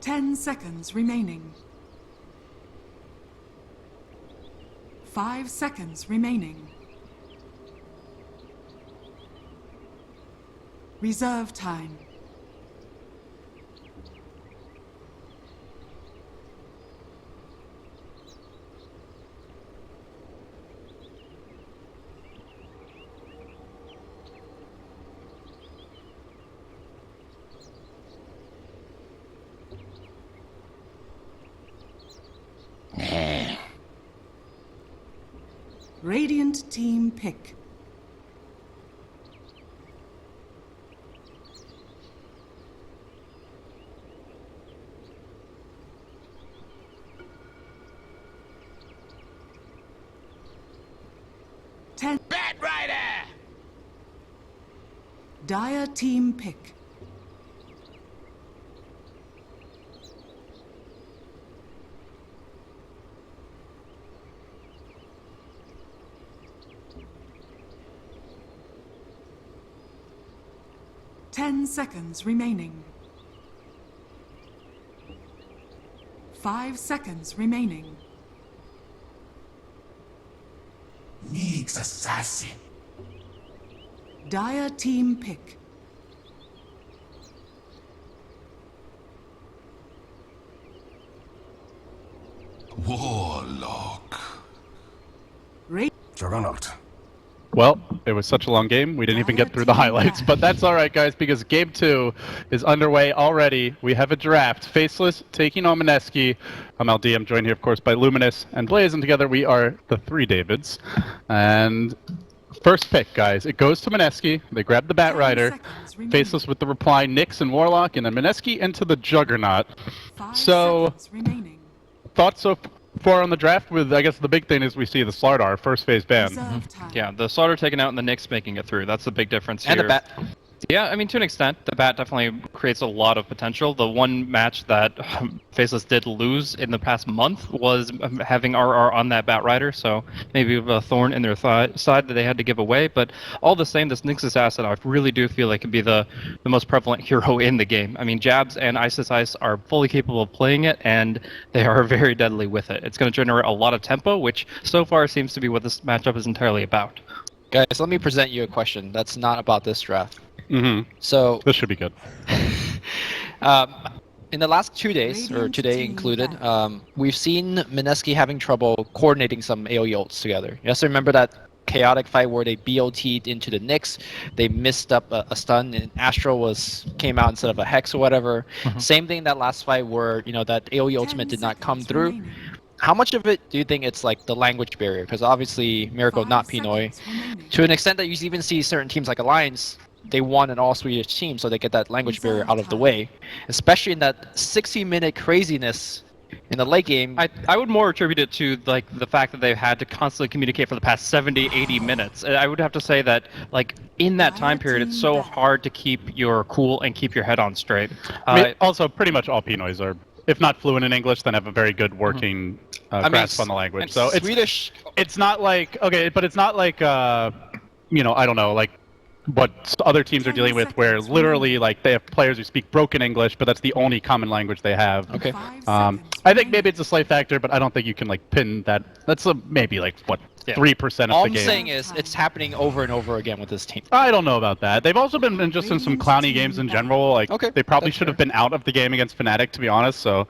10 seconds remaining. 5 seconds remaining. Reserve time. Radiant team pick. Bat Rider! Dire team pick. Ten seconds remaining. 5 seconds remaining. Needs assassin. Dire team pick. Warlock. Juggernaut. Well, it was such a long game, we didn't even get through the highlights, but that's alright guys, because Game 2 is underway already. We have a draft. Faceless taking on Mineski. I'm LD, I'm joined here of course by Luminous and Blaze, and together we are the three Davids. And first pick, guys, it goes to Mineski. They grab the Bat Rider. Faceless with the reply, Nyx and Warlock, and then Mineski into the Juggernaut. So, thoughts so far on the draft? With, I guess the big thing is we see the Slardar, first phase ban. Yeah, the Slaughter taken out and the Nyx making it through. That's the big difference here. And the Bat. Yeah, I mean, to an extent, the Bat definitely creates a lot of potential. The one match that Faceless did lose in the past month was having RR on that Bat Rider, so maybe a thorn in their side that they had to give away. But all the same, this Nyx's asset, I really do feel like can be the most prevalent hero in the game. I mean, Jabs and Ice are fully capable of playing it, and they are very deadly with it. It's going to generate a lot of tempo, which so far seems to be what this matchup is entirely about. Guys, let me present you a question that's not about this draft. Mm-hmm. So this should be good. In the last 2 days, or today included, we've seen Mineski having trouble coordinating some AoE ults together. You have to remember that chaotic fight where they BOT'd into the Nyx, they missed up a stun, and Astro came out instead of a Hex or whatever. Same thing that last fight where, you know, that AoE ultimate did not come through. How much of it do you think it's like the language barrier? Because obviously Miracle not Pinoy. To an extent that you even see certain teams like Alliance, they won an all-Swedish team, so they get that language barrier out of the way. Especially in that 60-minute craziness in the late game. I would more attribute it to like the fact that they've had to constantly communicate for the past 70, 80 minutes. I would have to say that like in that time period, it's so hard to keep your cool and keep your head on straight. I mean, also, pretty much all Pinoys are, if not fluent in English, then have a very good working grasp on the language. So it's Swedish. It's not like, okay, but it's not like you know, I don't know, like what other teams are dealing with, where literally like they have players who speak broken English, but that's the only common language they have. Okay. I think maybe it's a slight factor, but I don't think you can like pin that. That's maybe like what 3% of All the I'm game. saying is it's happening over and over again with this team. I don't know about that. They've also been just in some clowny games in general. Like they probably should have been out of the game against Fnatic, to be honest. So.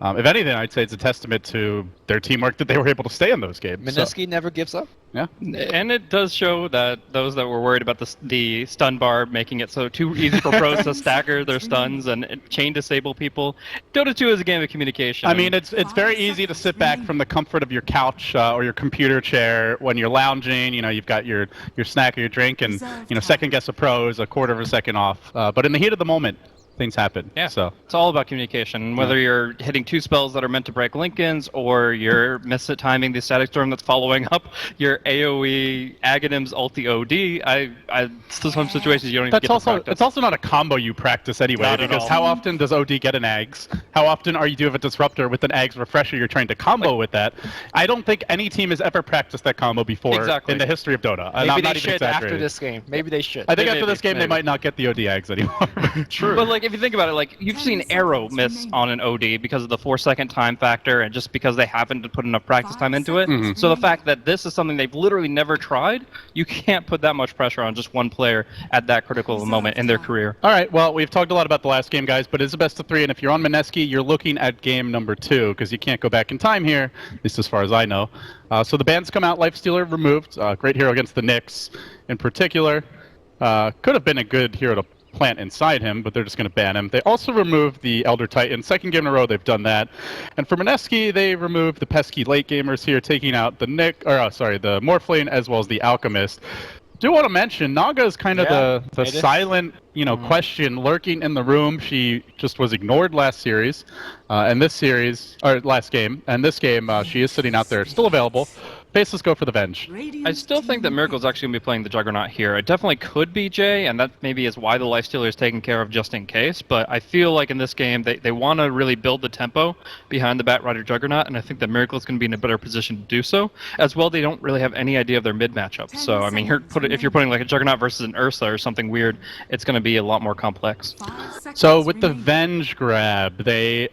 If anything, I'd say it's a testament to their teamwork that they were able to stay in those games. Mineski never gives up. Yeah. And it does show that those that were worried about the stun bar making it so too easy for pros to stagger their stuns and chain disable people. Dota 2 is a game of communication. I mean, it's very easy to sit back from the comfort of your couch or your computer chair when you're lounging. You know, you've got your snack or your drink, and you know, second guess a pro is a quarter of a second off. But in the heat of the moment, things happen. Yeah, so it's all about communication. Whether you're hitting 2 spells that are meant to break Lincolns, or you're timing the Static Storm that's following up your AoE Aghanims ulti OD. Some situations you don't even get to practice. It's also not a combo you practice anyway, because how often does OD get an Aghs? How often are you do have a Disruptor with an Aghs Refresher you're trying to combo with that? I don't think any team has ever practiced that combo before in the history of Dota. Maybe they should after this game. Maybe they should. I think after this game they might not get the OD Aghs anymore. True. But like, like if you think about it, like you've seen Arrow miss on an OD because of the 4-second time factor and just because they haven't put enough practice time into it. So the fact that this is something they've literally never tried, you can't put that much pressure on just one player at that critical moment in their career. All right, well, we've talked a lot about the last game, guys, but it's a best of 3, and if you're on Mineski, you're looking at game number 2, because you can't go back in time here, at least as far as I know. So the bans come out, Lifestealer removed, great hero against the Knicks in particular. Could have been a good hero to plant inside him, but they're just going to ban him. They also removed the Elder Titan. Second game in a row they've done that. And for Mineski, they removed the pesky late gamers here, taking out the the Morphlane as well as the Alchemist. Do want to mention Naga is kind of the silent, question lurking in the room. She just was ignored last series, and this series or last game, and this game she is sitting out there, still available. Faceless go for the Venge. I still think that Miracle's actually going to be playing the Juggernaut here. It definitely could be Jay, and that maybe is why the Lifestealer is taken care of just in case, but I feel like in this game they want to really build the tempo behind the Batrider Juggernaut, and I think that Miracle's going to be in a better position to do so. As well, they don't really have any idea of their mid matchup, so I mean, if you're putting like a Juggernaut versus an Ursa or something weird, it's going to be a lot more complex. So with the Venge grab,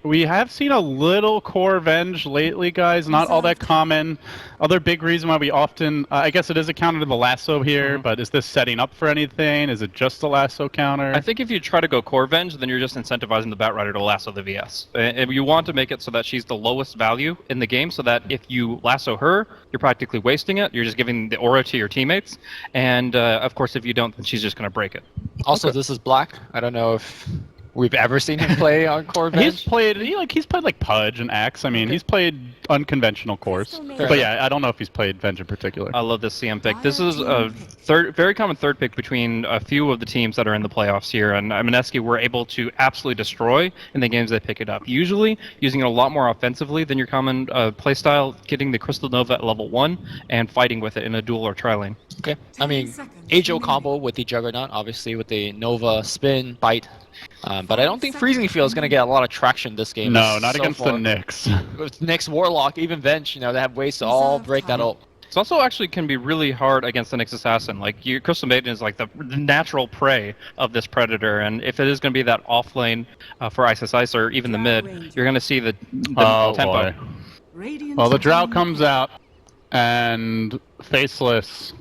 we have seen a little core Venge lately, guys, not all that common. Other big reason why we often, I guess it is a counter to the lasso here, but is this setting up for anything? Is it just a lasso counter? I think if you try to go core Venge, then you're just incentivizing the Batrider to lasso the VS. And you want to make it so that she's the lowest value in the game, so that if you lasso her, you're practically wasting it. You're just giving the aura to your teammates. And of course, if you don't, then she's just going to break it. Also, this is Black. I don't know if we've ever seen him play on core Venge. He's played like Pudge and Axe. I mean, he's played unconventional cores. But yeah, I don't know if he's played Venge in particular. I love this CM pick. This is a very common third pick between a few of the teams that are in the playoffs here, and Mineski were able to absolutely destroy in the games they pick it up. Usually using it a lot more offensively than your common playstyle, getting the Crystal Nova at level 1 and fighting with it in a duel or tri-lane. Okay, I mean, Age-O combo with the Juggernaut, obviously with the Nova spin, bite. But I don't think Freezing Field is going to get a lot of traction this game. No, not against the Knicks. With Knicks, Warlock, even Venge, they have ways to all break that ult. It's also actually can be really hard against the Nyx Assassin. Like, Crystal Maiden is like the natural prey of this Predator, and if it is going to be that off lane for Ice or even the mid, you're going to see the tempo. Boy. Well, the Drow comes out, and Faceless,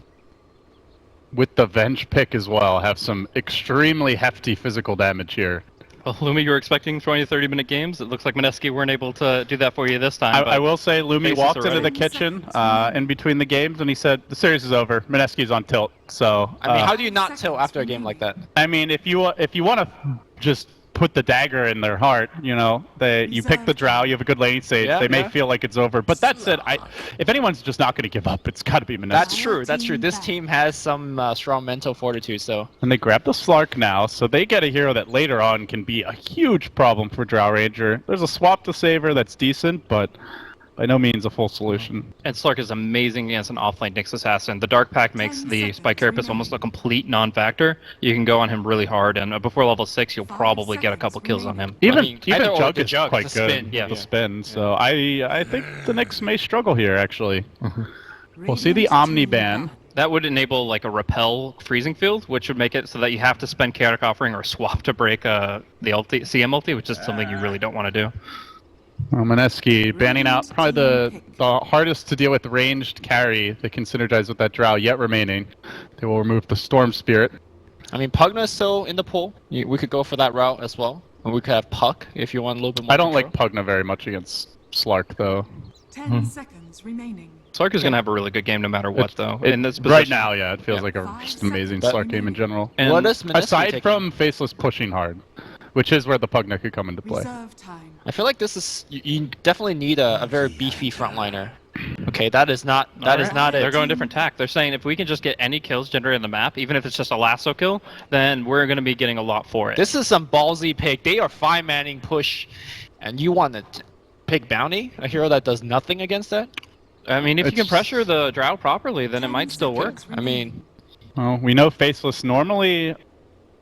with the Venge pick as well, have some extremely hefty physical damage here. Well, Lumi, you were expecting 20 to 30 minute games. It looks like Mineski weren't able to do that for you this time. I will say, Lumi walked into the kitchen in between the games, and he said, the series is over. Mineski's on tilt. So I mean, how do you not tilt after a game like that? I mean, if you want to just put the dagger in their heart, you pick the Drow, you have a good laning stage, they may feel like it's over. But that said, if anyone's just not going to give up, it's got to be Mineski. That's true. This team has some strong mental fortitude, so. And they grab the Slark now, so they get a hero that later on can be a huge problem for Drow Ranger. There's a swap to save her that's decent, but by no means a full solution. And Slark is amazing against an offlane Nyx Assassin. The Dark Pact makes the Spike Carapace almost a complete non-factor. You can go on him really hard, and before level 6, you'll probably get a couple kills on him. Even Jug is quite good. Spin, the spin. So I think the Nyx may struggle here, actually. We'll see the Omni ban. That would enable like a repel freezing field, which would make it so that you have to spend Chaotic Offering or swap to break the ulti, CM ulti, which is something you really don't want to do. Well, Mineski banning out probably the hardest to deal with ranged carry that can synergize with that Drow yet remaining. They will remove the Storm Spirit. I mean, Pugna is still in the pool. We could go for that route as well. And we could have Puck if you want a little bit more I don't control. like Pugna very much against Slark, though. 10 seconds remaining. Slark is going to have a really good game no matter what, though. In this position. Right now, yeah, it feels like a just amazing Slark game in general. And what is Mineski aside taking? from Faceless pushing hard, which is where the Pugna could come into play. Reserve time. I feel like this is you definitely need a very beefy frontliner. Okay, that is not it. They're going different tack. They're saying if we can just get any kills generated in the map, even if it's just a lasso kill, then we're going to be getting a lot for it. This is some ballsy pick. They are 5-manning push, and you want to pick Bounty, a hero that does nothing against that? I mean, if you can pressure the Drow properly, then it might still work. I mean, well, we know Faceless normally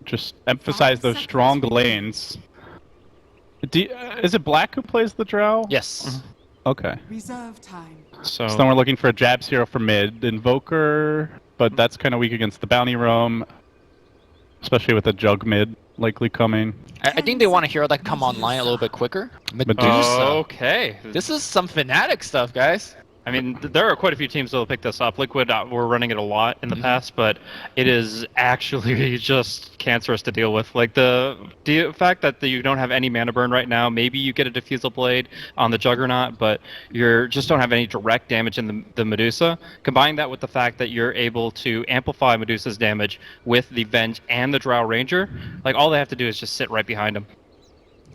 just emphasize those strong lanes. Is it Black who plays the Drow? yes. Okay. Reserve time. So So then we're looking for a Jabs hero for mid. Invoker, but that's kind of weak against the Bounty Roam, especially with a Jug mid. likely coming. I think they want a hero that can come online a little bit quicker. Medusa. Okay. This is some Fnatic stuff, guys. I mean, there are quite a few teams that will pick this up. Liquid, we're running it a lot in the past, but it is actually just cancerous to deal with. Like, the fact that you don't have any mana burn right now, maybe you get a Diffusal Blade on the Juggernaut, but you just don't have any direct damage in the Medusa. Combine that with the fact that you're able to amplify Medusa's damage with the Venge and the Drow Ranger, like, all they have to do is just sit right behind him.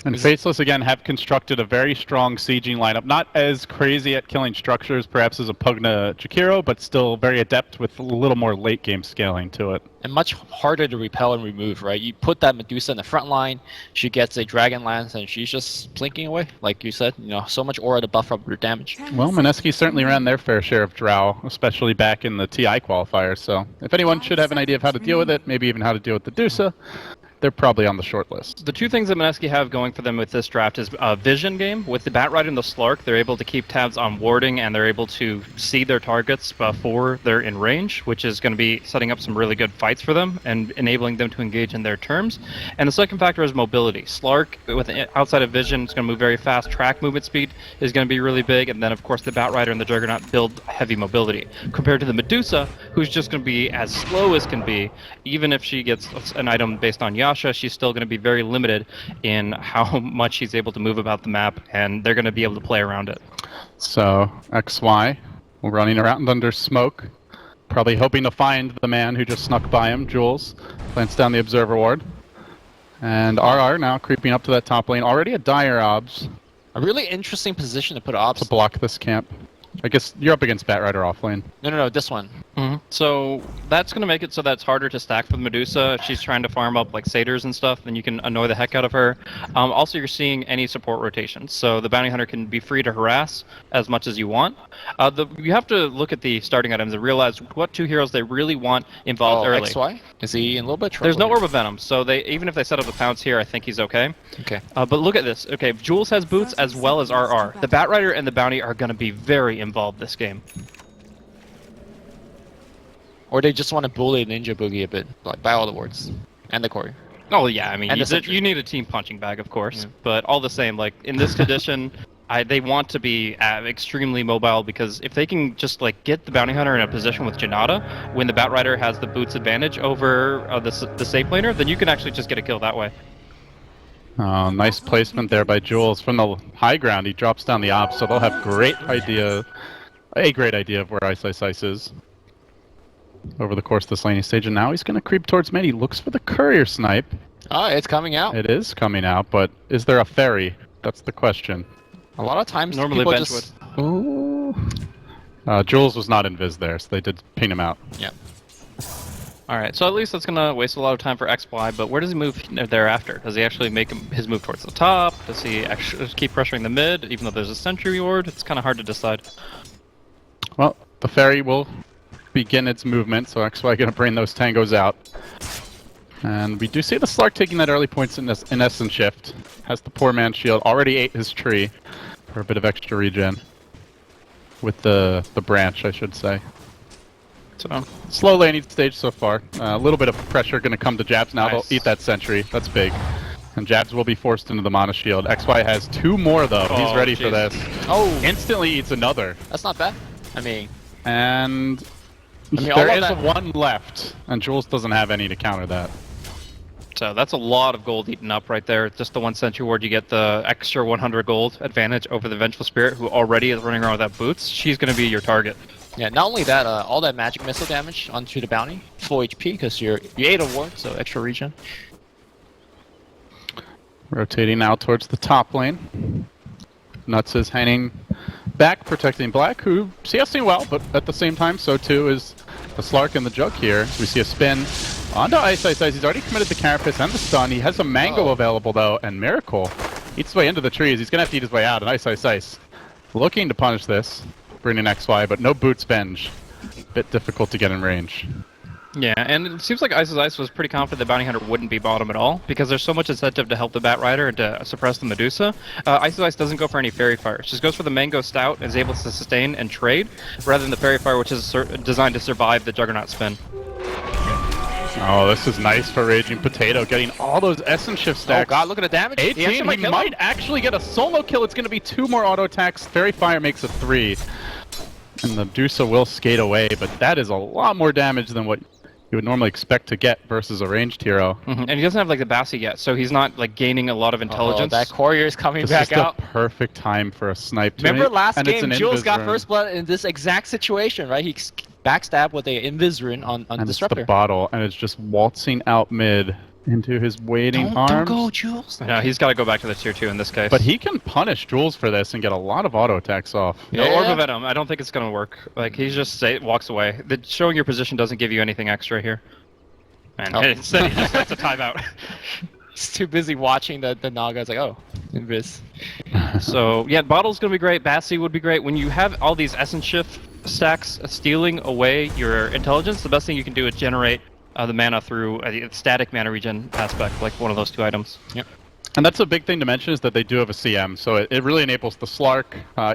And Faceless, again, have constructed a very strong sieging lineup. Not as crazy at killing structures, perhaps as a Pugna Jakiro, but still very adept with a little more late-game scaling to it. And much harder to repel and remove, right? You put that Medusa in the front line, she gets a Dragon Lance, and she's just blinking away. Like you said, so much aura to buff up her damage. Well, Mineski certainly ran their fair share of Drow, especially back in the TI qualifier, so if anyone should have an idea of how to deal with it, maybe even how to deal with the Dusa, they're probably on the short list. The two things that Mineski have going for them with this draft is a vision game. With the Bat Rider and the Slark, they're able to keep tabs on warding, and they're able to see their targets before they're in range, which is going to be setting up some really good fights for them and enabling them to engage in their terms. And the second factor is mobility. Slark, with outside of vision, is going to move very fast. Track movement speed is going to be really big, and then, of course, the Bat Rider and the Juggernaut build heavy mobility. Compared to the Medusa, who's just going to be as slow as can be, even if she gets an item based on Yasha, she's still going to be very limited in how much she's able to move about the map, and they're going to be able to play around it. So, XY, running around under smoke, probably hoping to find the man who just snuck by him, Jules. Plants down the Observer Ward. And RR now creeping up to that top lane. Already a Dire Obs A really interesting position to put Ops. to block this camp. I guess you're up against Bat Rider off lane. No, this one. So that's going to make it so that's harder to stack for Medusa. If she's trying to farm up like satyrs and stuff, then you can annoy the heck out of her. Also, you're seeing any support rotations. So the bounty hunter can be free to harass as much as you want. You have to look at the starting items and realize what two heroes they really want involved early. XY? Is he in a little bit of trouble? There's no here? Orb of Venom, so even if they set up the pounce here, I think he's okay. Okay. But look at this. Okay, Jules has boots as well as RR. The Bat Rider and the bounty are going to be very involved this game. Or they just want to bully Ninja Boogie a bit, like buy all the wards and the core. Oh yeah, I mean, And you need a team punching bag, of course. But all the same, like in this condition, they want to be extremely mobile, because if they can just like get the bounty hunter in a position with Janata when the Bat Rider has the boots advantage over the safe laner, then you can actually just get a kill that way. Oh, nice placement there by Jules from the high ground. He drops down the Ops, so they'll have a great idea of where Ice is over the course of this laning stage. And now he's going to creep towards mid. He looks for the courier snipe. Oh, it's coming out. It is coming out, but is there a ferry? That's the question. A lot of times Normally people bench just... Ooh. Jules was not invis there, so they did ping him out. Yeah. Alright, so at least that's going to waste a lot of time for XY, but where does he move thereafter? Does he actually make his move towards the top? Does he actually keep pressuring the mid, even though there's a sentry ward? It's kind of hard to decide. Well, the ferry will begin its movement, so XY going to bring those tangos out. And we do see the Slark taking that early points in Essence Shift. Has the poor man shield, already ate his tree for a bit of extra regen. With the branch, I should say. So, slow laning stage so far. A little bit of pressure going to come to Jabs now. Nice. They'll eat that sentry. That's big. And Jabs will be forced into the Mana Shield. XY has 2 more, though. He's ready for this. Oh, Instantly eats another. that's not bad. I mean, And all there of is that- one left. And Jules doesn't have any to counter that. So that's a lot of gold eaten up right there. Just the one sentry ward, you get the extra 100 gold advantage over the Vengeful Spirit, who already is running around without boots. She's going to be your target. yeah, not only that, all that magic missile damage onto the bounty, full HP, because you ate a ward, so extra regen. Rotating now towards the top lane. Nuts is hanging back, protecting Black, who CSing well, but at the same time, so too is the Slark and the Jug here. We see a spin onto Ice. He's already committed the Carapace and the stun. He has a Mango available, though, and Miracle eats his way into the trees. He's going to have to eat his way out, and Ice. Looking to punish this, bringing XY, but no Boots Venge. Bit difficult to get in range. Yeah, and it seems like Ice was pretty confident the Bounty Hunter wouldn't be bottom at all, because there's so much incentive to help the Bat Rider and to suppress the Medusa. Ice doesn't go for any Fairy Fire. She just goes for the Mango Stout and is able to sustain and trade, rather than the Fairy Fire, which is designed to survive the Juggernaut spin. Oh, this is nice for Raging Potato, getting all those Essence Shift stacks. Oh god, look at the damage. 18, he might actually get a solo kill. It's going to be 2 more auto attacks. Fairy Fire makes a 3. And the Medusa will skate away, but that is a lot more damage than what you would normally expect to get versus a ranged hero. And he doesn't have like the Bassi yet, so he's not like gaining a lot of intelligence. Oh, that courier is coming This back is out. the perfect time for a snipe. Remember last and it's game, an Jules invis got rune. first blood in this exact situation, right? He backstabbed with a invis rune on And Disruptor. it's the bottle, and it's just waltzing out mid into his waiting arms. Don't go, Jules. No, he's got to go back to the tier 2 in this case. But he can punish Jules for this and get a lot of auto attacks off. No, Orb of Venom, I don't think it's going to work. Like, he just walks away. Showing your position doesn't give you anything extra here. And instead he just gets a timeout. He's too busy watching the Naga. It's like, oh, invis. So, yeah, Bottle's going to be great. Bassi would be great. When you have all these Essence Shift stacks stealing away your intelligence, the best thing you can do is generate the mana through a static mana regen aspect, like one of those 2 items. Yep. And that's a big thing to mention is that they do have a CM, so it really enables the Slark,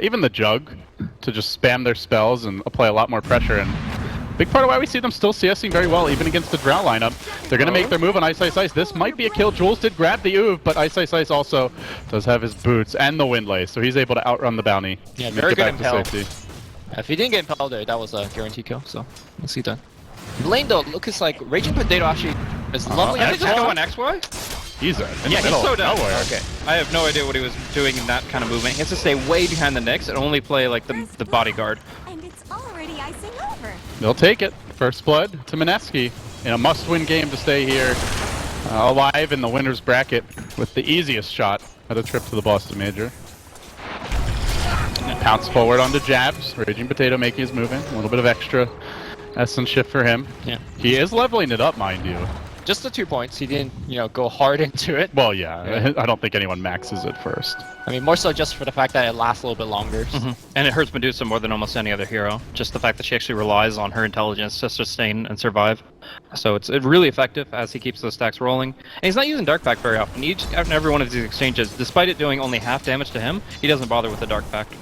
even the Jug, to just spam their spells and apply a lot more pressure. And big part of why we see them still CSing very well, even against the Drow lineup. They're going to make their move on Ice Ice Ice. This might be a kill. Jules did grab the Oov, but Ice Ice Ice also does have his boots and the Windlace, so he's able to outrun the bounty. Yeah, Make very it good back to impel. safety. If he didn't get impelled there, that was a guaranteed kill, so we'll see that. Lane though, looks like Raging Potato actually is lovely. Can at he the just go top. on XY? He's in the Yeah, middle he's so of down. nowhere. Okay. I have no idea what he was doing in that kind of movement. He has to stay way behind the Nyx and only play like the bodyguard. And it's already icing over. They'll take it. First blood to Mineski in a must-win game to stay here alive in the winner's bracket with the easiest shot at a trip to the Boston Major. And pounce forward onto jabs. Raging Potato making his move in. A little bit of extra Essence Shift for him. Yeah. He is leveling it up, mind you. Just the 2 points. He didn't, go hard into it. Well, yeah. I don't think anyone maxes it first. I mean, more so just for the fact that it lasts a little bit longer. And it hurts Medusa more than almost any other hero. Just the fact that she actually relies on her intelligence to sustain and survive. So it's really effective as he keeps those stacks rolling. And he's not using Dark Pact very often. Each and every one of these exchanges, despite it doing only half damage to him, he doesn't bother with the Dark Pact.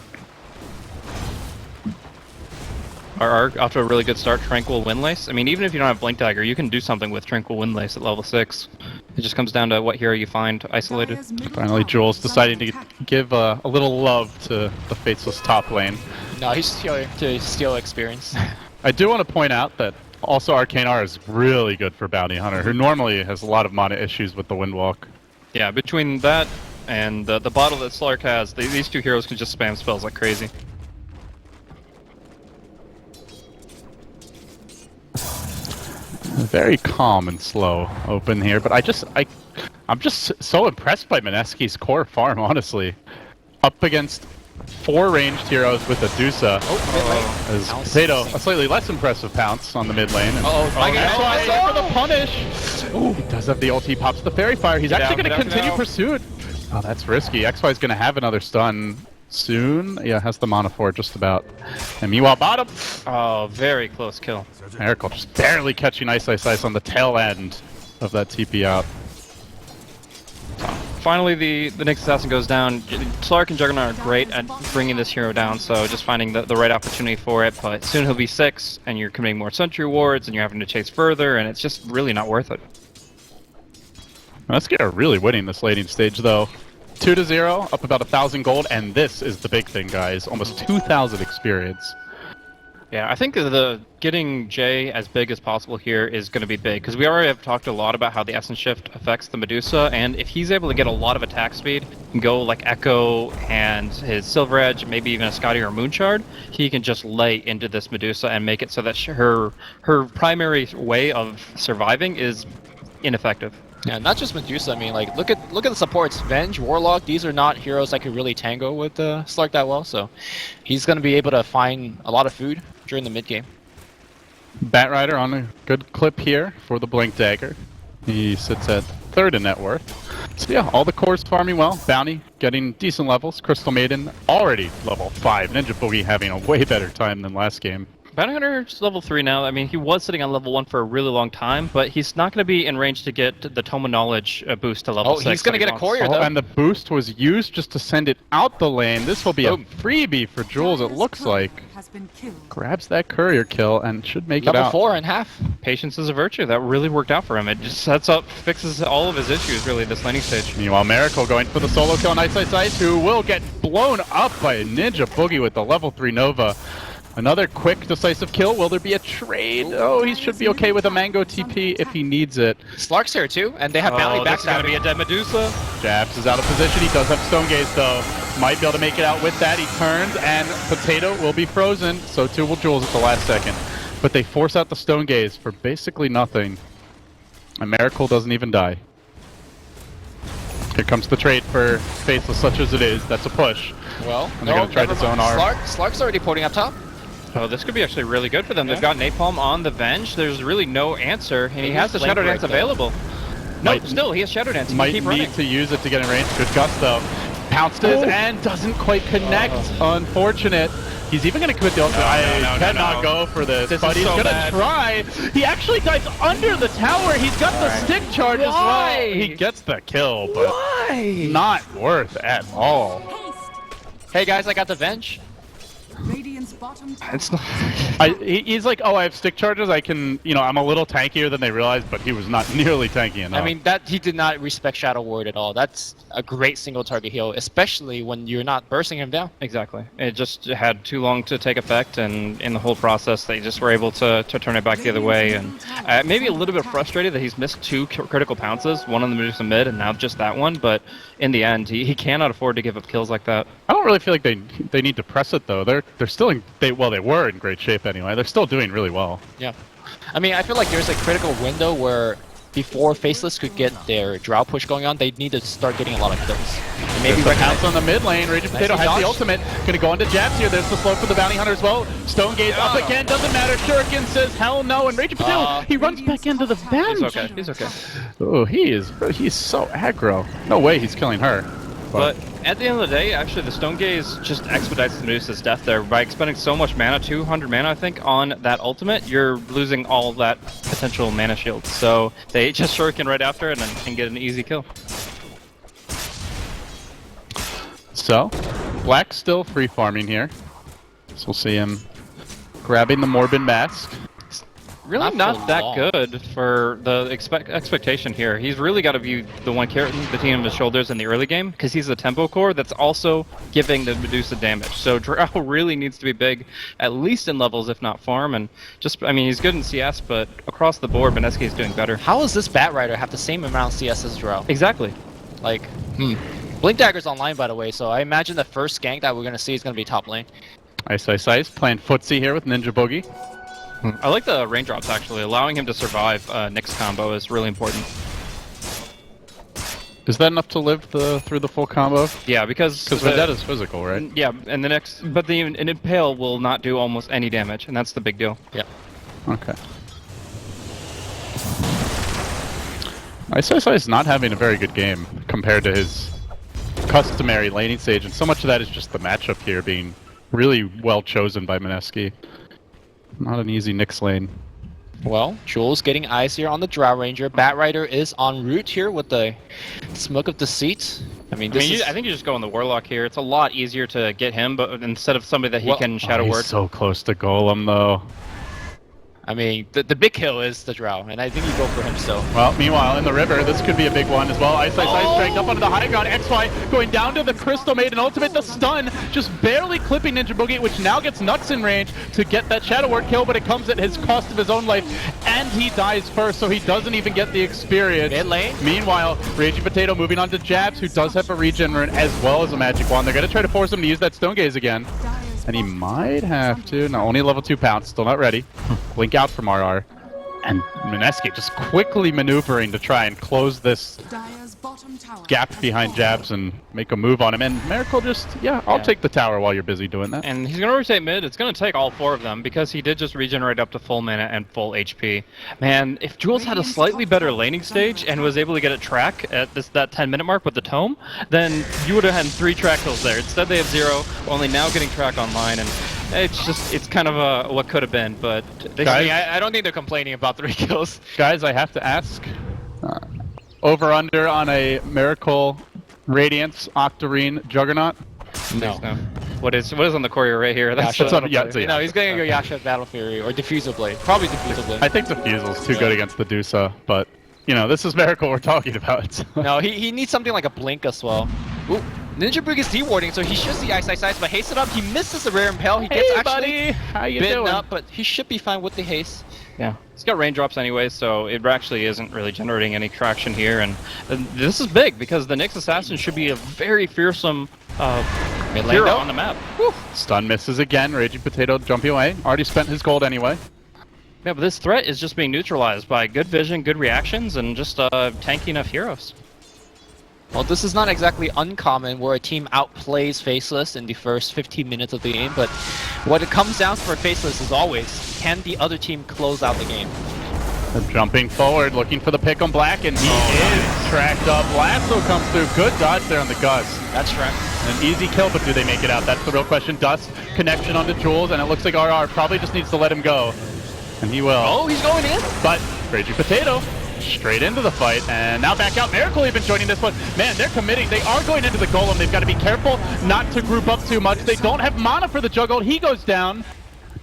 Our off to a really good start, Tranquil Windlace. I mean, even if you don't have Blink Dagger, you can do something with Tranquil Windlace at level 6. It just comes down to what hero you find isolated. Dire's middle Finally, tower Jules is under deciding to attack. give a little love to the Faceless top lane. No, he's stealing to steal experience. I do want to point out that also Arcane R is really good for Bounty Hunter, who normally has a lot of mana issues with the Windwalk. Yeah, between that and the bottle that Slark has, these 2 heroes can just spam spells like crazy. Very calm and slow open here, but I'm just so impressed by Mineski's core farm, honestly. Up against 4 ranged heroes with a Dusa. As Pounce. Potato, a slightly less impressive pounce on the mid lane. And That's why I go for the punish. Ooh, he does have the ult. He pops the Fairy Fire. He's actually going to continue pursuit. Oh, that's risky. XY's going to have another stun soon. Yeah, has the mana for it just about. And meanwhile, bottom. Oh, very close kill. Miracle just barely catching Ice Ice Ice on the tail end of that TP out. Finally, the Nyx Assassin goes down. Slark and Juggernaut are great at bringing this hero down, so just finding the right opportunity for it. But soon he'll be 6, and you're committing more Sentry Wards, and you're having to chase further, and it's just really not worth it. Let's get really winning this laning stage, though. 2-0, up about 1,000 gold, and this is the big thing, guys. Almost 2,000 experience. Yeah, I think the getting Jay as big as possible here is going to be big, because we already have talked a lot about how the Essence Shift affects the Medusa, and if he's able to get a lot of attack speed, and go like Echo and his Silver Edge, maybe even a Scotty or Moonshard, he can just lay into this Medusa and make it so that her primary way of surviving is ineffective. Yeah, not just Medusa. I mean, like, look at the supports. Venge, Warlock. These are not heroes that could really tango with Slark that well. So, he's going to be able to find a lot of food during the mid game. Batrider on a good clip here for the Blink Dagger. He sits at 3rd in net worth. So yeah, all the cores farming well. Bounty getting decent levels. Crystal Maiden already level 5. Ninja Boogie having a way better time than last game. Bounty Hunter's level 3 now. I mean, he was sitting on level 1 for a really long time, but he's not going to be in range to get the Tome of Knowledge boost to level 6. He's going to get a courier, though. And the boost was used just to send it out the lane. This will be a freebie for Jules, it looks like. Has been killed. Grabs that courier kill and should make it Level out. 4 and half. Patience is a virtue. That really worked out for him. It just sets up, fixes all of his issues, really, this laning stage. Meanwhile, Miracle going for the solo kill on Ice Ice Ice, who will get blown up by a Ninja Boogie with the level 3 Nova. Another quick, decisive kill. Will there be a trade? Oh, he should be okay with a Mango TP if he needs it. Slark's here too, and they have bounty back. This is going to be a dead Medusa. Jabs is out of position. He does have Stone Gaze, though. Might be able to make it out with that. He turns, and Potato will be frozen. So too will Jules at the last second. But they force out the Stone Gaze for basically nothing. And Miracle doesn't even die. Here comes the trade for Faceless, such as it is. That's a push. Well, And they're going to try to zone R. Slark's already porting up top. Oh, this could be actually really good for them. They've got Napalm on the Venge. There's really no answer, and he has the Shadow Dance available. No, still, he has Shadow Dance. He can Might keep need running. to use it to get in range. Good gust, though. Pounced it and doesn't quite connect. Unfortunate. He's even going to quit the ultimate. I cannot go for this, but he's so going to bad. try. He actually dives under the tower. He's got the stick charge as well. He gets the kill, but not worth at all. Hey guys, I got the Venge. Radiant's bottom tower. It's not. He's like, oh, I have stick charges. I can, I'm a little tankier than they realized, but he was not nearly tanky enough. I mean, that he did not respect Shadow Ward at all. That's a great single target heal, especially when you're not bursting him down. Exactly. It just had too long to take effect, and in the whole process, they just were able to turn it back the other way. And maybe a little bit frustrated that he's missed 2 critical pounces, one on the Medusa mid, and now just that one. But in the end, he cannot afford to give up kills like that. I don't really feel like they need to press it though. They're still in they were in great shape anyway. They're still doing really well. Yeah. I mean, I feel like there's a critical window where before Faceless could get their Drow push going on, they need to start getting a lot of kills. And maybe There's the pounce on the mid lane. Raging Potato has dodge. the ultimate. Gonna go into jabs here. There's the slow for the Bounty Hunter as well. Stone Gaze up again. Doesn't matter. Shuriken says hell no. And Raging Potato, he runs back into the bench. He's okay. He's okay. Oh, he's so aggro. No way he's killing her. But at the end of the day, actually, the Stone Gaze just expedites the Medusa's death there. By expending so much mana, 200 mana, I think, on that ultimate, you're losing all that potential mana shield. So they just shuriken right after it and get an easy kill. So, Black's still free farming here. So we'll see him grabbing the Morbid Mask. Really not that good for the expectation here. He's really got to be the one carrying the team on his shoulders in the early game, because he's the tempo core that's also giving the Medusa damage. So Drow really needs to be big, at least in levels, if not farm. And just, I mean, he's good in CS, but across the board, Mineski is doing better. How does this Bat Rider have the same amount of CS as Drow? Exactly. Like, Blink Dagger's online, by the way, so I imagine the first gank that we're going to see is going to be top lane. Ice playing footsie here with Ninja Boogie. I like the raindrops, actually. Allowing him to survive Nick's combo is really important. Is that enough to live through the full combo? Yeah, because Vendetta is physical, right? Yeah, and an Impale will not do almost any damage, and that's the big deal. Yeah. Okay. Ice is not having a very good game compared to his customary laning stage, and so much of that is just the matchup here being really well chosen by Mineski. Not an easy Nyx lane. Well, Jules getting eyes here on the Drow Ranger. Bat Rider is en route here with the Smoke of Deceit. I think you just go on the Warlock here. It's a lot easier to get him, but instead of somebody that he can Shadow Word. He's so close to Golem, though. I mean, the big kill is the Drow, and I think you go for him still. Well, meanwhile, in the river, this could be a big one as well. Ice dragged up onto the high ground. XY going down to the Crystal Maiden ultimate. The stun just barely clipping Ninja Boogie, which now gets Nuts in range to get that Shadow Word kill, but it comes at his cost of his own life, and he dies first, so he doesn't even get the experience. Mid lane. Meanwhile, Raging Potato moving on to Jabs, who does have a regen rune as well as a magic wand. They're going to try to force him to use that Stone Gaze again. And he might have to. No, only level 2 pounce. Still not ready. Blink out from RR. And Mineski just quickly maneuvering to try and close this gap behind Jabs and make a move on him. And Miracle just, I'll take the tower while you're busy doing that. And he's going to rotate mid. It's going to take all 4 of them because he did just regenerate up to full mana and full HP. Man, if Jules had a slightly better laning stage and was able to get a track at that 10-minute mark with the tome, then you would have had 3 track kills there. Instead they have 0, only now getting track online. And It's kind of what could have been, but Guys? I don't think they're complaining about 3 kills. Guys, I have to ask. Over/under on a Miracle, Radiance, Octarine, Juggernaut? No. What is on the courier right here? That's on Yahtzee. No, he's going to go Yasha Battle Fury or Diffusal Blade. Probably Diffusal Blade. I think Diffusal's too good against the Dusa, but, you know, this is Miracle we're talking about. So. No, he needs something like a Blink as well. Ooh, Ninja Brig is dewarding, so he should see Ice, but haste it up. He misses the rare impale. He gets actually How you bitten doing? up, but he should be fine with the haste. Yeah, he's got raindrops anyway, so it actually isn't really generating any traction here. And this is big because the Nyx Assassin should be a very fearsome hero on the map. Whew. Stun misses again. Raging Potato jumping away. Already spent his gold anyway. Yeah, but this threat is just being neutralized by good vision, good reactions, and just tanky enough heroes. Well, this is not exactly uncommon where a team outplays Faceless in the first 15 minutes of the game, but what it comes down to for Faceless is always, can the other team close out the game? They're jumping forward, looking for the pick on Black, and he is tracked up. Lasso comes through. Good dodge there on the Gus. That's right. An easy kill, but do they make it out? That's the real question. Dust, connection onto Jules, and it looks like RR probably just needs to let him go. And he will. Oh, he's going in? But Raging Potato straight into the fight, and now back out. Miracle even joining this one. Man, they're committing. They are going into the Golem. They've got to be careful not to group up too much. They don't have mana for the Juggernaut. He goes down.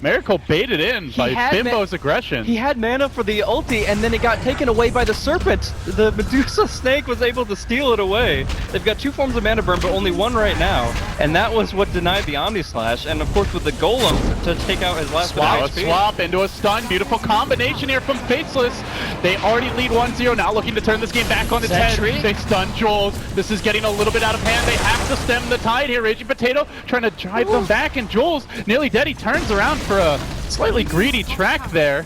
Miracle baited in by Bimbo's aggression. He had mana for the ulti, and then it got taken away by the Serpent. The Medusa Snake was able to steal it away. They've got 2 forms of mana burn, but only 1 right now. And that was what denied the Omni Slash. And of course with the Golem to take out his last Swap into a stun. Beautiful combination here from Faceless. They already lead 1-0, now looking to turn this game back on its head. They stun Jules. This is getting a little bit out of hand. They have to stem the tide here. Raging Potato trying to drive them back, and Jules nearly dead. He turns around for a slightly greedy track there.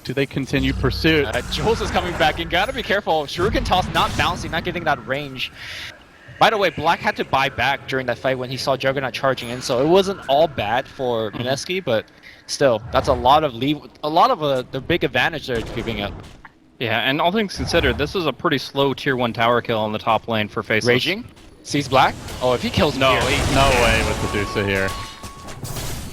Do they continue pursuit? Jules is coming back. You gotta be careful. Shuriken Toss not bouncing, not getting that range. By the way, Black had to buy back during that fight when he saw Juggernaut charging in, so it wasn't all bad for Mineski, but still, that's a lot of the big advantage they're giving up. Yeah, and all things considered, this is a pretty slow tier 1 tower kill on the top lane for Faceless. Raging? Sees Black? Oh, if he kills him here. No way with the Medusa here.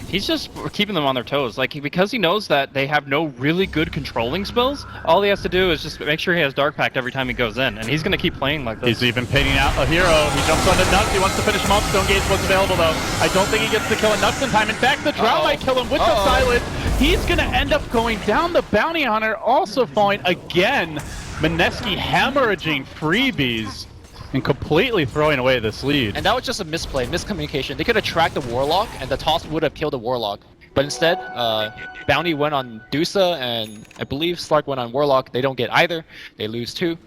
He's just keeping them on their toes. Like, because he knows that they have no really good controlling spells, all he has to do is just make sure he has Dark Pact every time he goes in, and he's going to keep playing like this. He's even pinning out a hero. He jumps onto Nux. He wants to finish him off. Stone Gauge was available, though. I don't think he gets to kill a Nux in time. In fact, the Drow might kill him with the Silence. He's going to end up going down. The Bounty Hunter also falling again. Mineski hemorrhaging freebies and completely throwing away this lead. And that was just a misplay, miscommunication. They could have tracked the Warlock, and the toss would have killed the Warlock. But instead, Bounty went on Dusa, and I believe Slark went on Warlock. They don't get either. They lose 2.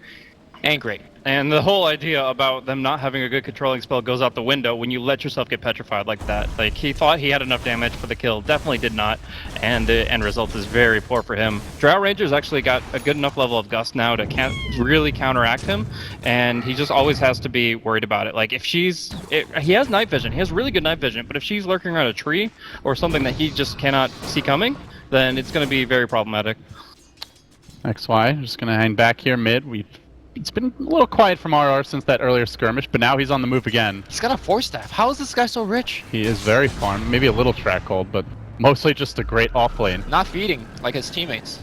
And great. And the whole idea about them not having a good controlling spell goes out the window when you let yourself get petrified like that. Like, he thought he had enough damage for the kill, definitely did not, and the end result is very poor for him. Drow Ranger's actually got a good enough level of Gust now to really counteract him, and he just always has to be worried about it. Like, if he has night vision, he has really good night vision, but if she's lurking around a tree or something that he just cannot see coming, then it's going to be very problematic. XY, just going to hang back here mid. It's been a little quiet from RR since that earlier skirmish, but now he's on the move again. He's got a 4-staff. How is this guy so rich? He is very farmed. Maybe a little track hold, but mostly just a great off lane. Not feeding like his teammates.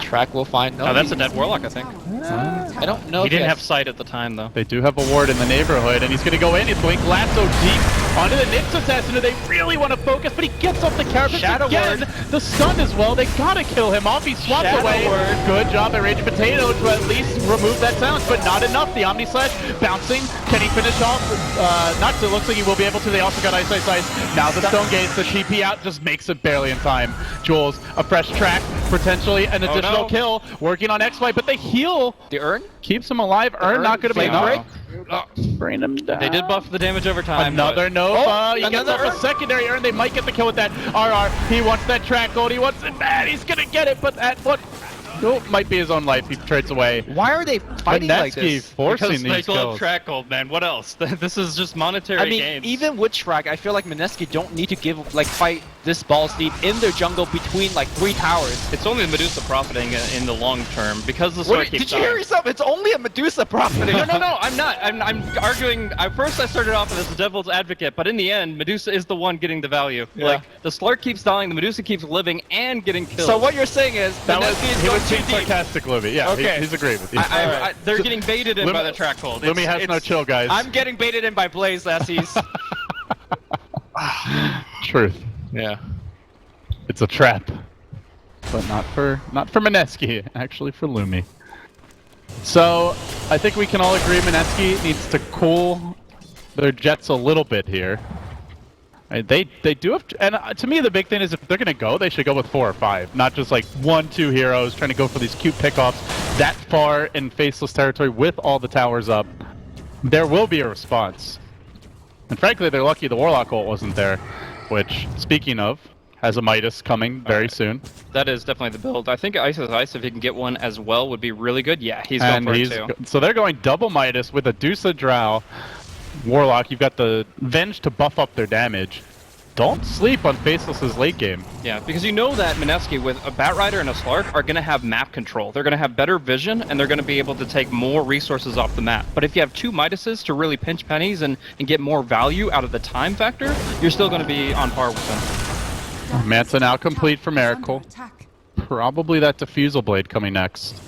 Track will find no. Oh, that's a dead Warlock, I think. I don't know. He didn't have sight at the time, though. They do have a ward in the neighborhood, and he's going to go in. He's going Lasso deep onto the Nyx Assassin, who they really want to focus, but he gets off the carapace again. The stun as well. They got to kill him off. He swapped away. Good job by Raging Potato to at least remove that silence, but not enough. The Omni Slash bouncing. Can he finish off? Not to. Looks like he will be able to. They also got Ice. Now the Stone Gates, the TP out, just makes it barely in time. Jules, a fresh track, potentially an additional kill, working on XY, but they heal. The Urn? Keeps him alive. Urn not going to be enough. Bring him down. They did buff the damage over time. Another Nova. He gets off a secondary Urn. They might get the kill with that. RR, he wants that track gold. He wants it bad. He's going to get it, but at what? Oh, might be his own life. He trades away. Why are they fighting like this? Forcing because these they kills. track gold, man. What else? This is just monetary gains. Even with track, I feel like Mineski don't need to fight this balls deep in their jungle between like 3 towers. It's only the Medusa profiting in the long term because the What, sword keeps did you hear dying. yourself? It's only a Medusa profiting. No, I'm not. I'm arguing. First, I started off as the devil's advocate, but in the end, Medusa is the one getting the value. Yeah. Like, the Slark keeps dying, the Medusa keeps living and getting killed. So what you're saying is That was, Mineski is he going was too being deep. sarcastic, Lumi. Yeah, Okay. he's agreeing with you. They're getting baited in by the track hold. Lumi has no chill, guys. I'm getting baited in by Blaze, Lassies. Truth. Yeah. It's a trap. But not for Mineski, actually for Lumi. So, I think we can all agree Mineski needs to cool their jets a little bit here. They do have to, and to me the big thing is if they're gonna go, they should go with 4 or 5, not just like 1, 2 heroes trying to go for these cute pickoffs that far in Faceless territory with all the towers up. There will be a response. And frankly, they're lucky the Warlock ult wasn't there, which, speaking of, has a Midas coming very soon. That is definitely the build. I think Ice is Ice, if he can get one as well, would be really good. Yeah, he's going for it too. So they're going double Midas with a Deuce of Drow. Warlock, you've got the Venge to buff up their damage. Don't sleep on Faceless's late game. Yeah, because you know that Mineski with a Batrider and a Slark are going to have map control. They're going to have better vision, and they're going to be able to take more resources off the map. But if you have 2 Midases to really pinch pennies and get more value out of the time factor, you're still going to be on par with them. Manta now complete for Miracle. Attack. Probably that Diffusal Blade coming next.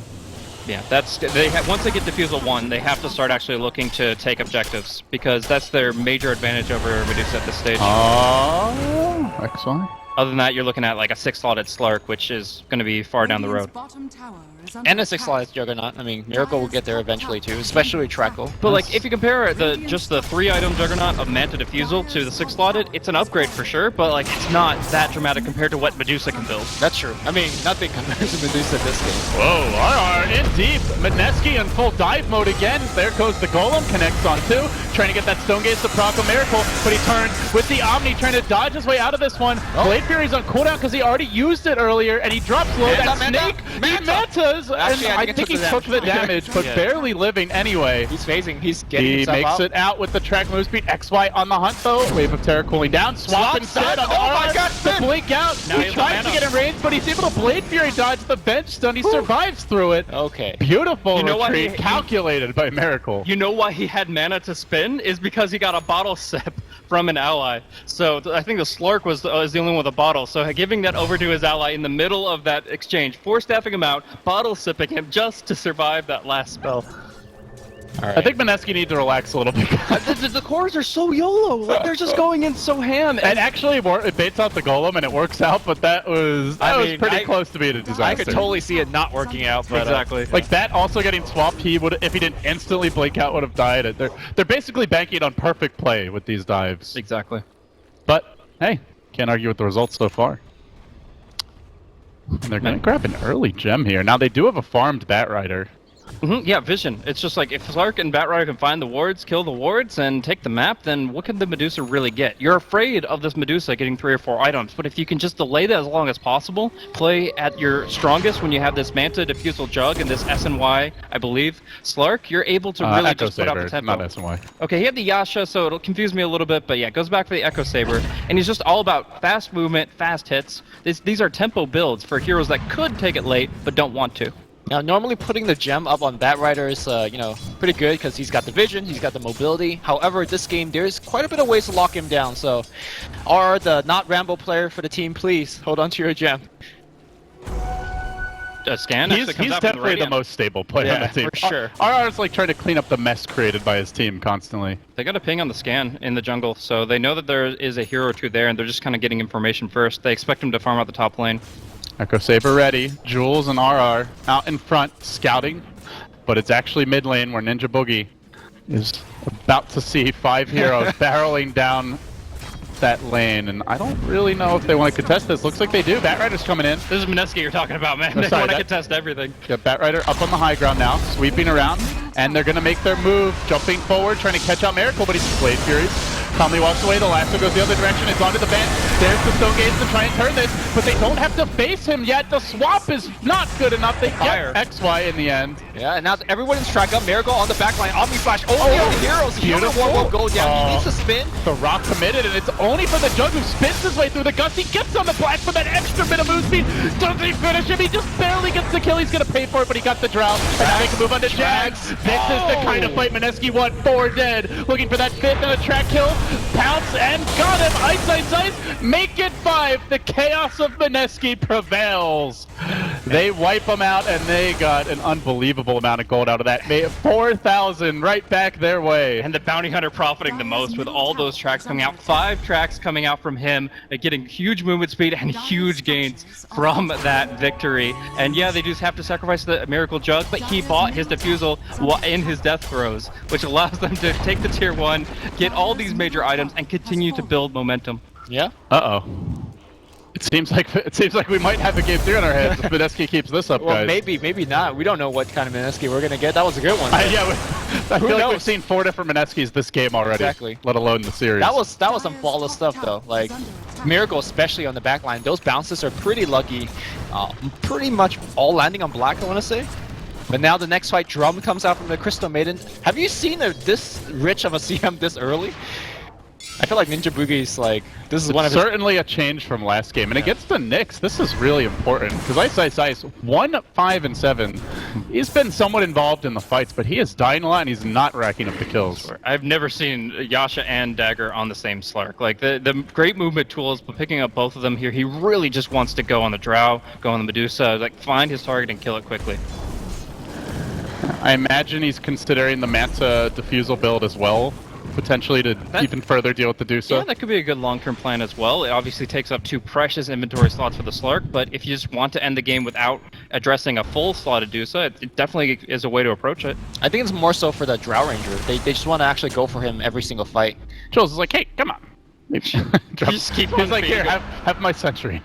Yeah, that's once they get Diffusal 1, they have to start actually looking to take objectives, because that's their major advantage over Medusa at this stage. Oh, XY. Other than that, you're looking at like a 6-slotted Slark, which is going to be far down the road. Radiant's bottom tower is under And a attack. 6-slotted Juggernaut. I mean, Miracle will get there eventually too, especially Trackle. But like, if you compare just the 3-item Juggernaut of Manta Diffusal to the 6-slotted, it's an upgrade for sure, but like, it's not that dramatic compared to what Medusa can build. That's true. I mean, nothing compares to Medusa this game. Whoa, RR in deep. Mineski in full dive mode again. There goes the Golem, connects on 2. Trying to get that Stone Gaze to proc a Miracle, but he turns with the Omni, trying to dodge his way out of this one. Blade Fury's on cooldown because he already used it earlier, and he drops low. That Snake, he mantas, Actually, and I I think think he it's took the damage, but Yeah. barely living anyway. He's phasing. He's getting He himself makes out. it out with the track move speed. XY on the hunt though. Wave of Terror cooling down. Swap instead on the Oh my RR God, to blink out. Now He he's tries the to get in range, but he's able to Blade Fury dodge the bench stun. He survives through it. Okay. Beautiful You know what? retreat, calculated by Miracle. You know why he had mana to spin? Is because he got a bottle sip from an ally. So I think the Slark was the only one with a bottle. So giving that over to his ally in the middle of that exchange, force-staffing him out, bottle sipping him just to survive that last spell. All right. I think Mineski needs to relax a little bit. The cores are so YOLO. Like, they're just going in so ham. And actually, it baits out the Golem and it works out, but that was pretty close to being a disaster. I could totally see it not working out, but Exactly. Like that also getting swapped, he would, if he didn't instantly blink out, would have died. They're basically banking on perfect play with these dives. Exactly. But hey, can't argue with the results so far. And they're gonna grab an early gem here. Now they do have a farmed Batrider. Yeah, vision. It's just like, if Slark and Batrider can find the wards, kill the wards, and take the map, then what can the Medusa really get? You're afraid of this Medusa getting 3 or 4 items, but if you can just delay that as long as possible, play at your strongest when you have this Manta, Diffusal Jug, and this SNY, I believe, Slark, you're able to really Echo just put up Saber, the tempo. not SNY. Okay, he had the Yasha, so it'll confuse me a little bit, but yeah, goes back for the Echo Saber, and he's just all about fast movement, fast hits. These are tempo builds for heroes that could take it late, but don't want to. Now, normally putting the gem up on Batrider is, pretty good because he's got the vision, he's got the mobility. However, this game, there's quite a bit of ways to lock him down. So, the not Rambo player for the team, please hold on to your gem. Scan He's actually comes out from definitely the Radiant. most stable player on Yeah, the team. for sure. RR's like trying to clean up the mess created by his team constantly. They got a ping on the scan in the jungle, so they know that there is a hero or two there, and they're just kind of getting information first. They expect him to farm out the top lane. Echo Saber ready. Jules and RR out in front, scouting. But it's actually mid lane where Ninja Boogie is about to see 5 heroes barreling down that lane. And I don't really know if they want to contest this. Looks like they do. Batrider's coming in. This is Mineski you're talking about, man. Oh, They sorry, want to that- contest everything. Yeah, Batrider up on the high ground now, sweeping around. And they're going to make their move, jumping forward, trying to catch out Miracle, but he's Blade Furies. Calmly walks away, the lasso goes the other direction, it's onto the bench. There's the Stone Gaze to try and turn this, but they don't have to face him yet. The swap is not good enough. They Fire. get XY in the end. Yeah, and now everyone is track up. Marigold on the back line. Omni Flash only on the heroes. Beautiful. One won't go down. He needs to spin. The Rock committed, and it's only for the Jug who spins his way through the Gust. He gets on the blast for that extra bit of move speed. Doesn't he finish him? He just barely gets the kill. He's going to pay for it, but he got the drought. And now they can move on to Jags. This is the kind of fight Mineski won. 4 dead. Looking for that 5th and a track kill. Pounce and got him. Ice, ice, ice. Make it 5. The chaos of Mineski prevails. They wipe him out, and they got an unbelievable amount of gold out of that. 4,000 right back their way. And the Bounty Hunter profiting the most with all those tracks coming out. 5 tracks coming out from him, getting huge movement speed and huge gains from that victory. And yeah, they just have to sacrifice the Miracle Jug, but he bought his defusal in his death throes, which allows them to take the tier 1, get all these major items, and continue to build momentum. Yeah. Uh-oh. It seems like we might have a game 3 on our hands if Mineski keeps this up, Well, guys. maybe not. We don't know what kind of Mineski we're gonna get. That was a good one. Yeah, I feel like knows? we've seen 4 different Mineskis this game already. Exactly. Let alone the series. That was some flawless stuff though. Like Miracle, especially on the back line, those bounces are pretty lucky. Pretty much all landing on black, I want to say. But now the next fight, Drum comes out from the Crystal Maiden. Have you seen this rich of a CM this early? I feel like Ninja Boogie's like, this is one of his... Certainly a change from last game. And against the Knicks, this is really important. Because Ice Ice Ice, 1, 5, and 7, he's been somewhat involved in the fights, but he is dying a lot and he's not racking up the kills. I've never seen Yasha and Dagger on the same Slark. Like, the great movement tools, but picking up both of them here, he really just wants to go on the Drow, go on the Medusa, like, find his target and kill it quickly. I imagine he's considering the Manta defusal build as well, potentially to even further deal with the Dusa. Yeah, that could be a good long-term plan as well. It obviously takes up 2 precious inventory slots for the Slark, but if you just want to end the game without addressing a full slotted Dusa, it definitely is a way to approach it. I think it's more so for the Drow Ranger. They just want to actually go for him every single fight. Jules is like, hey, come on. Just keep on He's like, here, feeding. have my sentry.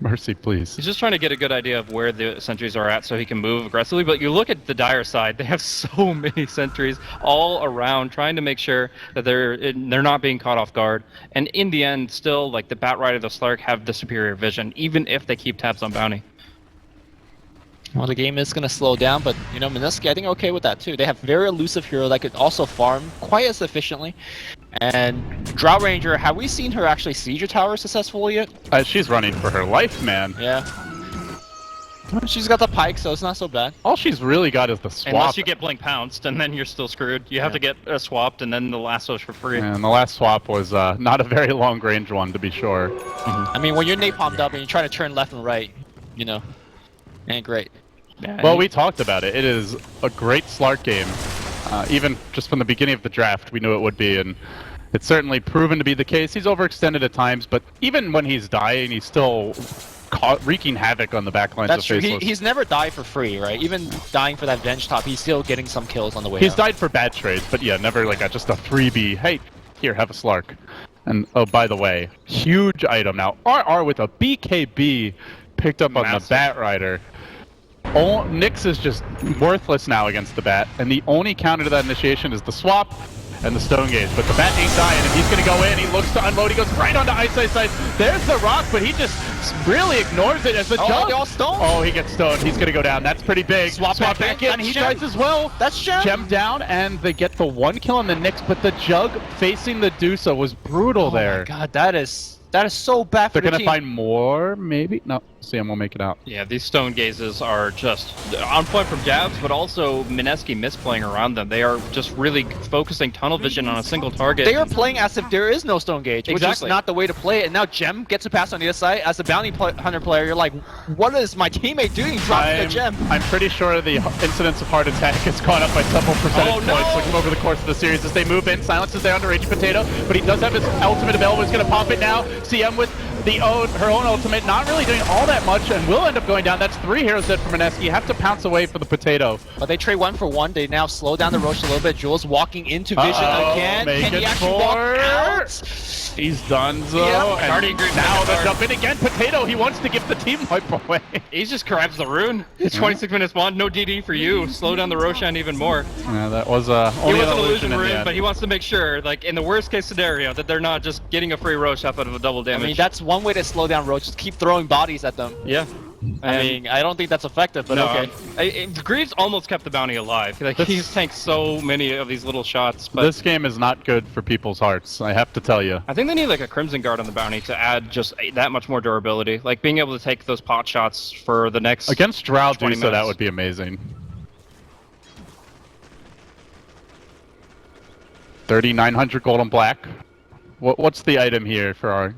Mercy, please. He's just trying to get a good idea of where the sentries are at so he can move aggressively, but you look at the Dire side, they have so many sentries all around trying to make sure that they're not being caught off guard. And in the end, still, like, the Bat Rider, the Slark have the superior vision, even if they keep tabs on Bounty. Well, the game is going to slow down, but, you know, Mineski, I think okay with that, too. They have very elusive hero that could also farm quite as efficiently. And Drow Ranger, have we seen her actually siege a tower successfully yet? She's running for her life, man. Yeah. She's got the pike, so it's not so bad. All she's really got is the swap. Unless you get blink pounced, and then you're still screwed. You have to get swapped, and then the lasso's for free. And the last swap was not a very long range one, to be sure. I mean, when you're napalmed up and you're trying to turn left and right, you know, ain't great. Yeah, Well, we talked about it. It is a great Slark game. Even just from the beginning of the draft, we knew it would be, and it's certainly proven to be the case. He's overextended at times, but even when he's dying, he's still wreaking havoc on the backlines That's of true. Faceless. He's never died for free, right? Even dying for that Venge top, he's still getting some kills on the way He's out. died for bad trades, but yeah, never like just a freebie. Hey, here, have a Slark. And oh, by the way, huge item now. RR with a BKB picked up on the Massive. Bat Rider. Nyx is just worthless now against the Bat, and the only counter to that initiation is the swap and the Stone Gauge. But the Bat ain't dying, and he's going to go in. He looks to unload. He goes right onto Ice Ice Ice. There's the rock, but he just really ignores it as the jump. they all stoned? Oh, he gets stoned. He's going to go down. That's pretty big. Swap back in. in. He That's dies as well. That's Gem. Gem down, and they get the 1 kill on the Nyx, but the Jug facing the Dusa was brutal there. Oh my god, that is so bad for They're the going to team. find more, maybe? No, CM will make it out. Yeah, these stone gazes are just on point from jabs, but also Mineski misplaying around them. They are just really focusing tunnel vision on a single target. They are playing as if there is no Stone Gauge, which is Exactly. not the way to play it. And now Gem gets a pass on the other side. As a Bounty Hunter player, you're like, what is my teammate doing dropping a Gem? I'm pretty sure the incidence of heart attack has gone up by several percentage Oh, no! points looking over the course of the series as they move in. Silence is there under Raging Potato, but he does have his ultimate available. He's going to pop it now. CM with her own ultimate, not really doing all that much, and will end up going down. That's 3 heroes dead for Mineski. You have to pounce away for the potato. But they trade 1 for 1. They now slow down the Roche a little bit. Jules walking into Vision again. Can he actually walk out? He's done so. Yep. And now the jump in again. Potato, he wants to give the team wipe away. He just grabs the rune. It's 26 minutes one. No DD for you. Slow down the Roshan even more. Yeah, that was only an illusion in the end. But he wants to make sure, like in the worst case scenario, that they're not just getting a free Roche off out of a double damage. I mean, that's one way to slow down Roche. Just keep throwing bodies at them. Yeah. I mean, I don't think that's effective, but okay. Greaves almost kept the bounty alive. Like, he's tanked so many of these little shots. But this game is not good for people's hearts, I have to tell you. I think they need like a Crimson Guard on the bounty to add just that much more durability. Like being able to take those pot shots for the next Against Drow, 20 so minutes. that would be amazing. 3,900 gold and black. What's the item here for our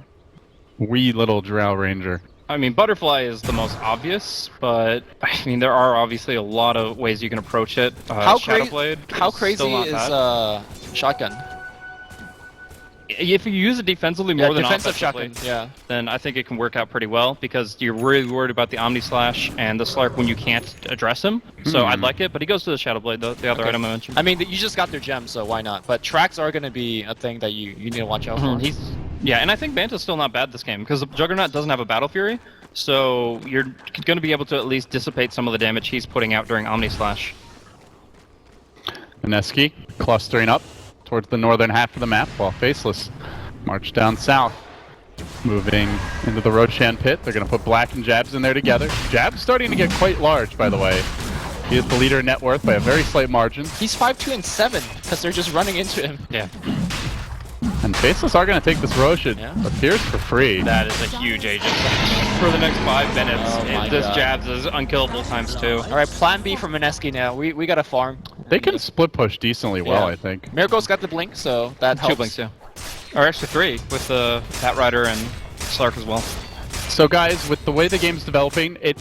wee little Drow Ranger? I mean, Butterfly is the most obvious, but I mean, there are obviously a lot of ways you can approach it. How Shadowblade crazy is Shotgun? If you use it defensively more than defensive offensively, Shotgun, then I think it can work out pretty well because you're really worried about the Omni Slash and the Slark when you can't address him. So I'd like it, but he goes to the Shadowblade, the other item I mentioned. I mean, you just got their gem, so why not? But tracks are going to be a thing that you need to watch out for. Yeah, and I think Manta's still not bad this game because Juggernaut doesn't have a Battle Fury, so you're going to be able to at least dissipate some of the damage he's putting out during Omni Slash. Mineski clustering up towards the northern half of the map while Faceless march down south. Moving into the Roshan pit, they're going to put Black and Jabs in there together. Jabs starting to get quite large, by the way. He is the leader in net worth by a very slight margin. He's 5'2" and 7 because they're just running into him. Yeah. And Faceless are going to take this Roshan. Appears for free. That is a huge agent. For the next 5 minutes, this Jabs is unkillable times 2. Alright, plan B for Mineski now. We got to farm. They can split push decently well, I think. Miracle's got the blink, so that helps. 2 blinks, yeah. Or actually 3, with the Bat Rider and Slark as well. So guys, with the way the game's developing, it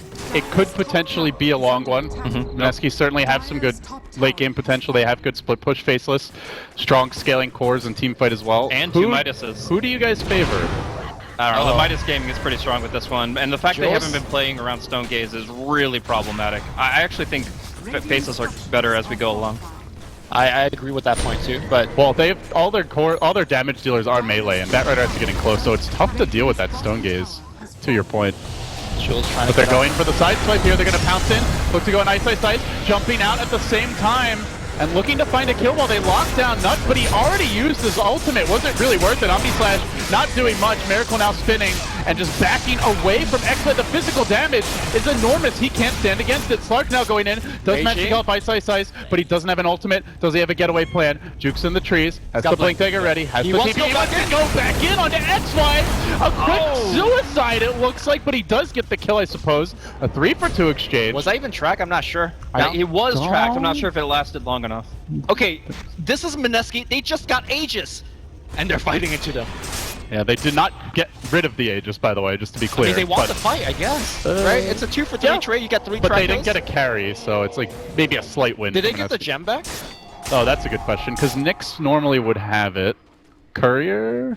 could potentially be a long one. Mineski certainly have some good late game potential. They have good split push Faceless, strong scaling cores and team fight as well. And 2 Midases. Who do you guys favor? I don't know, the Midas gaming is pretty strong with this one, and the fact they haven't been playing around Stone Gaze is really problematic. I actually think Faceless are better as we go along. I agree with that point too, but well, they have all their damage dealers are melee, and Bat Rider is getting close, so it's tough to deal with that Stone Gaze. To your point. But they're going for the side swipe here. They're going to pounce in. Look to go on Ice, jumping out at the same time and looking to find a kill while they lock down Nuts, but he already used his ultimate. Wasn't really worth it. Omni Slash not doing much. Miracle now spinning and just backing away from X-Blade. The physical damage is enormous. He can't stand against it. Slark now going in. Does manage to kill off Ice, but he doesn't have an ultimate. Does he have a getaway plan? Jukes in the trees. Has the blink dagger ready. Has the TP. He wants to go back in onto X-Slide. A quick suicide it looks like, but he does get the kill, I suppose. A 3 for 2 exchange. Was that even track? I'm not sure. It was tracked. I'm not sure if it lasted long enough. Okay, this is Mineski. They just got Aegis, and they're fighting into them. Yeah, they did not get rid of the Aegis, by the way, just to be clear. I mean, they want to fight, I guess. Right? It's a 2 for 3 trade. You got 3 But they didn't get a carry, so it's like maybe a slight win. Did they get the gem back? Oh, that's a good question, because Nyx normally would have it. Courier?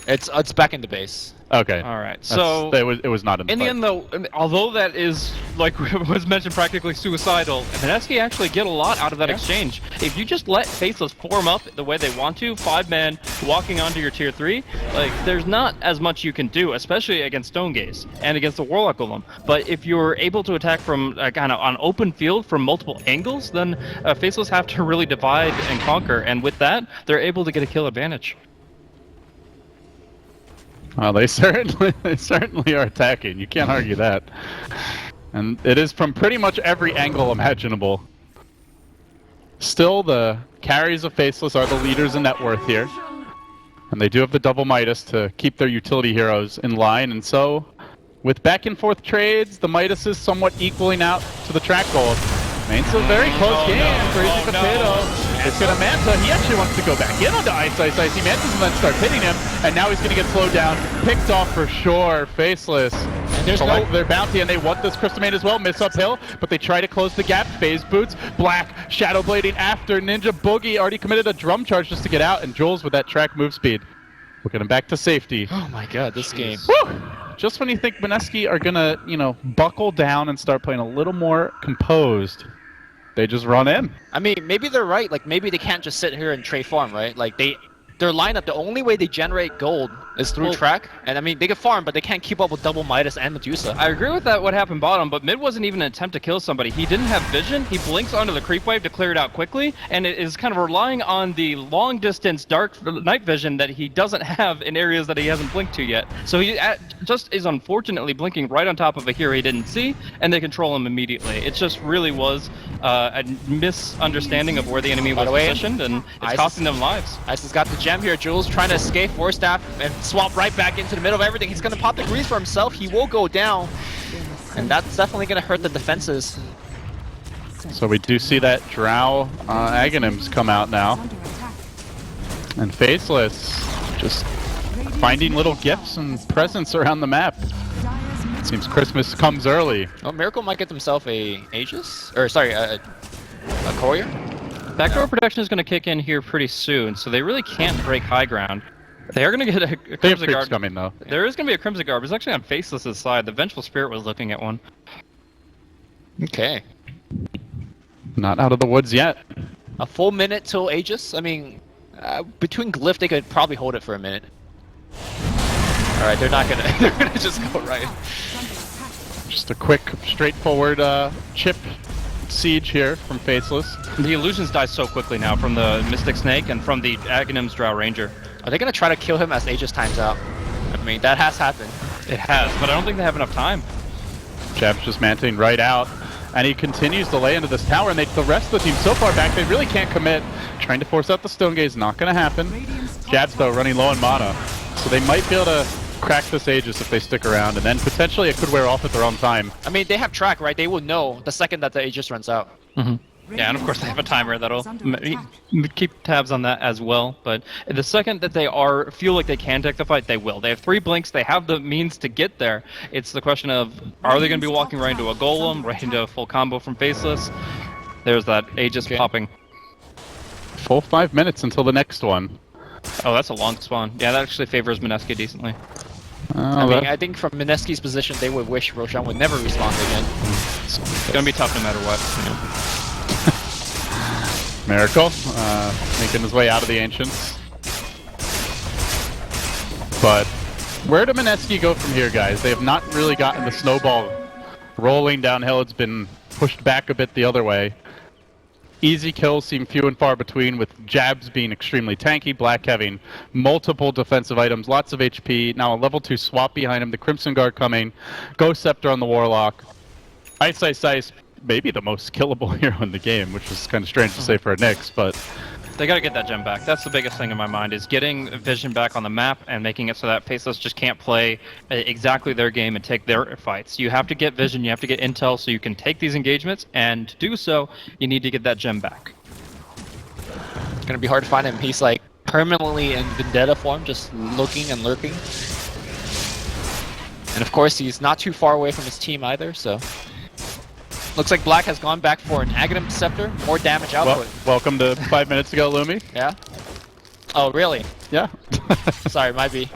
It's back in the base. Okay. All right. So it was not in the fight. End, though, although that is, like was mentioned, practically suicidal, Mineski actually get a lot out of that exchange. If you just let Faceless form up the way they want to, 5-man walking onto your tier 3, like there's not as much you can do, especially against Stone Gaze and against the Warlock Golem. But if you're able to attack from kind of on open field from multiple angles, then Faceless have to really divide and conquer, and with that, they're able to get a kill advantage. Well, they certainly are attacking. You can't argue that. And it is from pretty much every angle imaginable. Still, the carries of Faceless are the leaders in net worth here. And they do have the double Midas to keep their utility heroes in line. And so, with back and forth trades, the Midas is somewhat equaling out to the track gold. It's a very close game for Easy Potato. It's going to Manta. He actually wants to go back in onto Ice. He Mantas and then start hitting him, and now he's going to get slowed down. Picked off for sure. Faceless. And there's their bounty, and they want this Crystal Maid as well. Miss uphill, but they try to close the gap. Phase boots. Black Shadowblading after Ninja Boogie already committed a drum charge just to get out, and Jules with that track move speed. We're getting back to safety. Oh my god, this game. Whew! Just when you think Mineski are gonna, buckle down and start playing a little more composed, they just run in. I mean, maybe they're right. Like, maybe they can't just sit here and trade farm, right? Like, their lineup, the only way they generate gold is through track. And I mean, they can farm, but they can't keep up with double Midas and Medusa. I agree with that, what happened bottom, but mid wasn't even an attempt to kill somebody. He didn't have vision, he blinks onto the creep wave to clear it out quickly, and it is kind of relying on the long distance dark night vision that he doesn't have in areas that he hasn't blinked to yet. So he just is unfortunately blinking right on top of a hero he didn't see, and they control him immediately. It just really was a misunderstanding of where the enemy was positioned, and it's costing them lives. Ice has got the gem here. Jules trying to escape Force Staff and swap right back into the middle of everything. He's going to pop the grease for himself. He will go down. And that's definitely going to hurt the defenses. So we do see that Drow Aghanims come out now. And Faceless just finding little gifts and presents around the map. It seems Christmas comes early. Oh, Miracle might get himself a Aegis? Or sorry, a Courier? Backdoor protection is going to kick in here pretty soon, so they really can't break high ground. They are going to get a Crimson Guard coming though. There is going to be a Crimson Guard, but it's actually on Faceless' side. The Vengeful Spirit was looking at one. Okay. Not out of the woods yet. A full minute till Aegis? I mean, between Glyph, they could probably hold it for a minute. Alright, they're not gonna, they're gonna just go right. Just a quick, straightforward chip siege here from Faceless. The illusions die so quickly now from the Mystic Snake and from the Aghanim's Drow Ranger. Are they gonna try to kill him as Aegis times out? I mean, that has happened. It has, but I don't think they have enough time. Jab's just manting right out, and he continues to lay into this tower, and the rest of the team so far back, they really can't commit. Trying to force out the Stone Gaze, not gonna happen. Jab's though running low on mana, so they might be able to crack this Aegis if they stick around, and then potentially it could wear off at the wrong time. I mean, they have track, right? They will know the second that the Aegis runs out. Yeah, and of course they have a timer that'll keep tabs on that as well. But the second that they feel like they can take the fight, they will. They have 3 blinks. They have the means to get there. It's the question of, are they going to be walking right into a Golem, right into a full combo from Faceless? There's that Aegis popping. Full 5 minutes until the next one. Oh, that's a long spawn. Yeah, that actually favors Mineski decently. I mean, I think from Mineski's position, they would wish Roshan would never respawn again. It's going to be tough no matter what. Miracle, making his way out of the Ancients. But where do Mineski go from here, guys? They have not really gotten the snowball rolling downhill. It's been pushed back a bit the other way. Easy kills seem few and far between, with Jabs being extremely tanky, Black having multiple defensive items, lots of HP, now a level 2 swap behind him, the Crimson Guard coming, Ghost Scepter on the Warlock, Ice Ice Ice, maybe the most killable hero in the game, which is kind of strange to say for a Nyx, but they got to get that gem back. That's the biggest thing in my mind, is getting vision back on the map and making it so that Faceless just can't play exactly their game and take their fights. You have to get vision, you have to get intel so you can take these engagements, and to do so, you need to get that gem back. It's gonna be hard to find him. He's like permanently in Vendetta form, just looking and lurking. And of course, he's not too far away from his team either, so... Looks like Black has gone back for an Aghanim Scepter, more damage output. Welcome to 5 minutes ago, Lumi. Yeah? Oh, really? Yeah. Sorry, might be.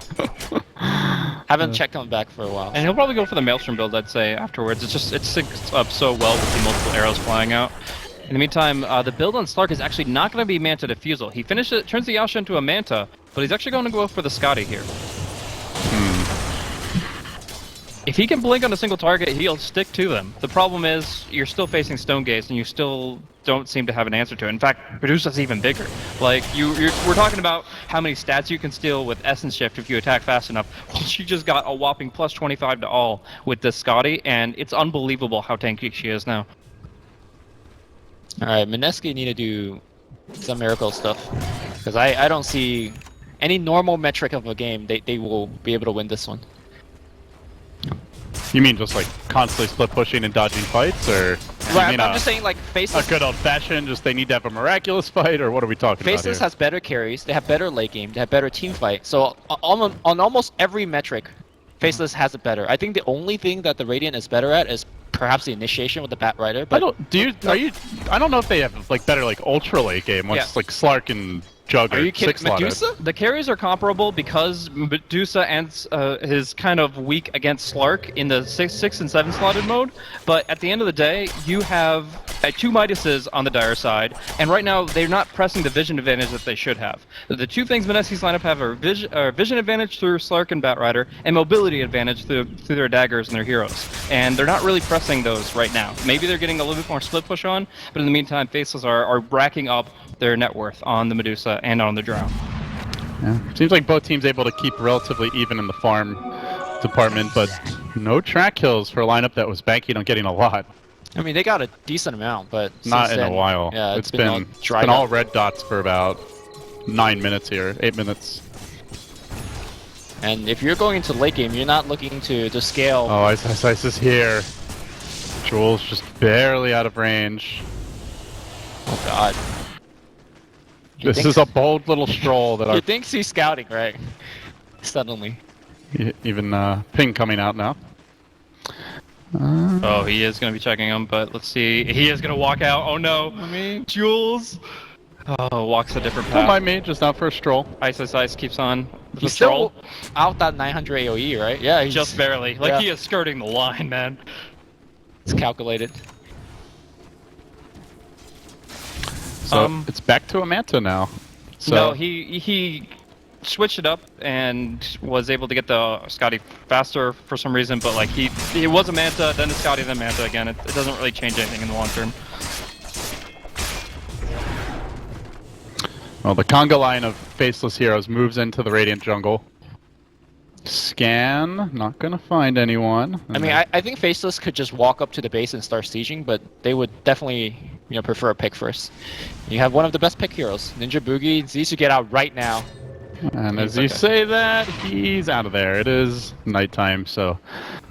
Haven't checked on back for a while. And he'll probably go for the Maelstrom build, I'd say, afterwards. It syncs up so well with the multiple arrows flying out. In the meantime, the build on Slark is actually not going to be Manta Diffusal. He turns the Yasha into a Manta, but he's actually going to go for the Scotty here. If he can blink on a single target, he'll stick to them. The problem is, you're still facing Stone Gaze, and you still don't seem to have an answer to it. In fact, Medusa's even bigger. Like, we're talking about how many stats you can steal with Essence Shift if you attack fast enough. Well, she just got a whopping plus 25 to all with this Scotty, and it's unbelievable how tanky she is now. Alright, Mineski need to do some miracle stuff. Because I don't see any normal metric of a game, they will be able to win this one. You mean just like constantly split pushing and dodging fights, or right? I'm just saying like Faceless. A good old fashioned, just they need to have a miraculous fight, or what are we talking about here? Faceless has better carries, they have better late game, they have better team fight. So on almost every metric, Faceless has it better. I think the only thing that the Radiant is better at is perhaps the initiation with the Bat Rider. But I don't know if they have like better like ultra late game once like Slark and Jugger. Are you kidding? 6 slotted. Medusa? The carries are comparable because Medusa is kind of weak against Slark in the 6 and 7 slotted mode. But at the end of the day, you have 2 Midases on the Dire side, and right now they're not pressing the vision advantage that they should have. The 2 things Mineski's lineup have are vision advantage through Slark and Batrider, and mobility advantage through their daggers and their heroes. And they're not really pressing those right now. Maybe they're getting a little bit more split push on, but in the meantime, Faceless are racking up their net worth on the Medusa and on the Drow. Yeah. Seems like both teams able to keep relatively even in the farm department, but no track kills for a lineup that was banking on getting a lot. I mean, they got a decent amount, but Not since in then, a while. Yeah, it's been dried all up. red dots for about 9 minutes here, 8 minutes. And if you're going into late game, you're not looking to scale. Oh, Ice is here. Jules just barely out of range. Oh god. This is a bold little stroll that He our thinks he's scouting, right? Suddenly. even ping coming out now. Oh, he is going to be checking him, but let's see. He is going to walk out. Oh no. I mean, Jules. Oh, walks a different Don't path. mind me, just out for a stroll. Ice keeps on. The he's stroll. still out that 900 AoE, right? Yeah, he's Just barely. Like, yeah. he is skirting the line, man. It's calculated. So it's back to a Manta now. So No, he switched it up and was able to get the Scotty faster for some reason, but like he was a Manta, then the Scotty, then Manta again. It doesn't really change anything in the long term. well, the conga line of Faceless Heroes moves into the Radiant jungle. Scan, not gonna find anyone. I mean, I think Faceless could just walk up to the base and start sieging, but they would definitely, prefer a pick first. You have one of the best pick heroes, Ninja Boogie. Needs to get out right now. And as you say that, he's out of there. It is nighttime, so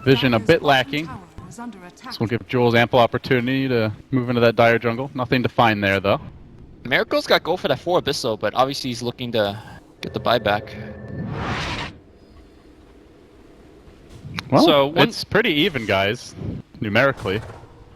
vision a bit lacking. Tower is under attack. This will give Jules ample opportunity to move into that dire jungle. Nothing to find there, though. Miracle's got go for that 4 Abyssal, but obviously he's looking to get the buyback. Well, So one- it's pretty even, guys, numerically.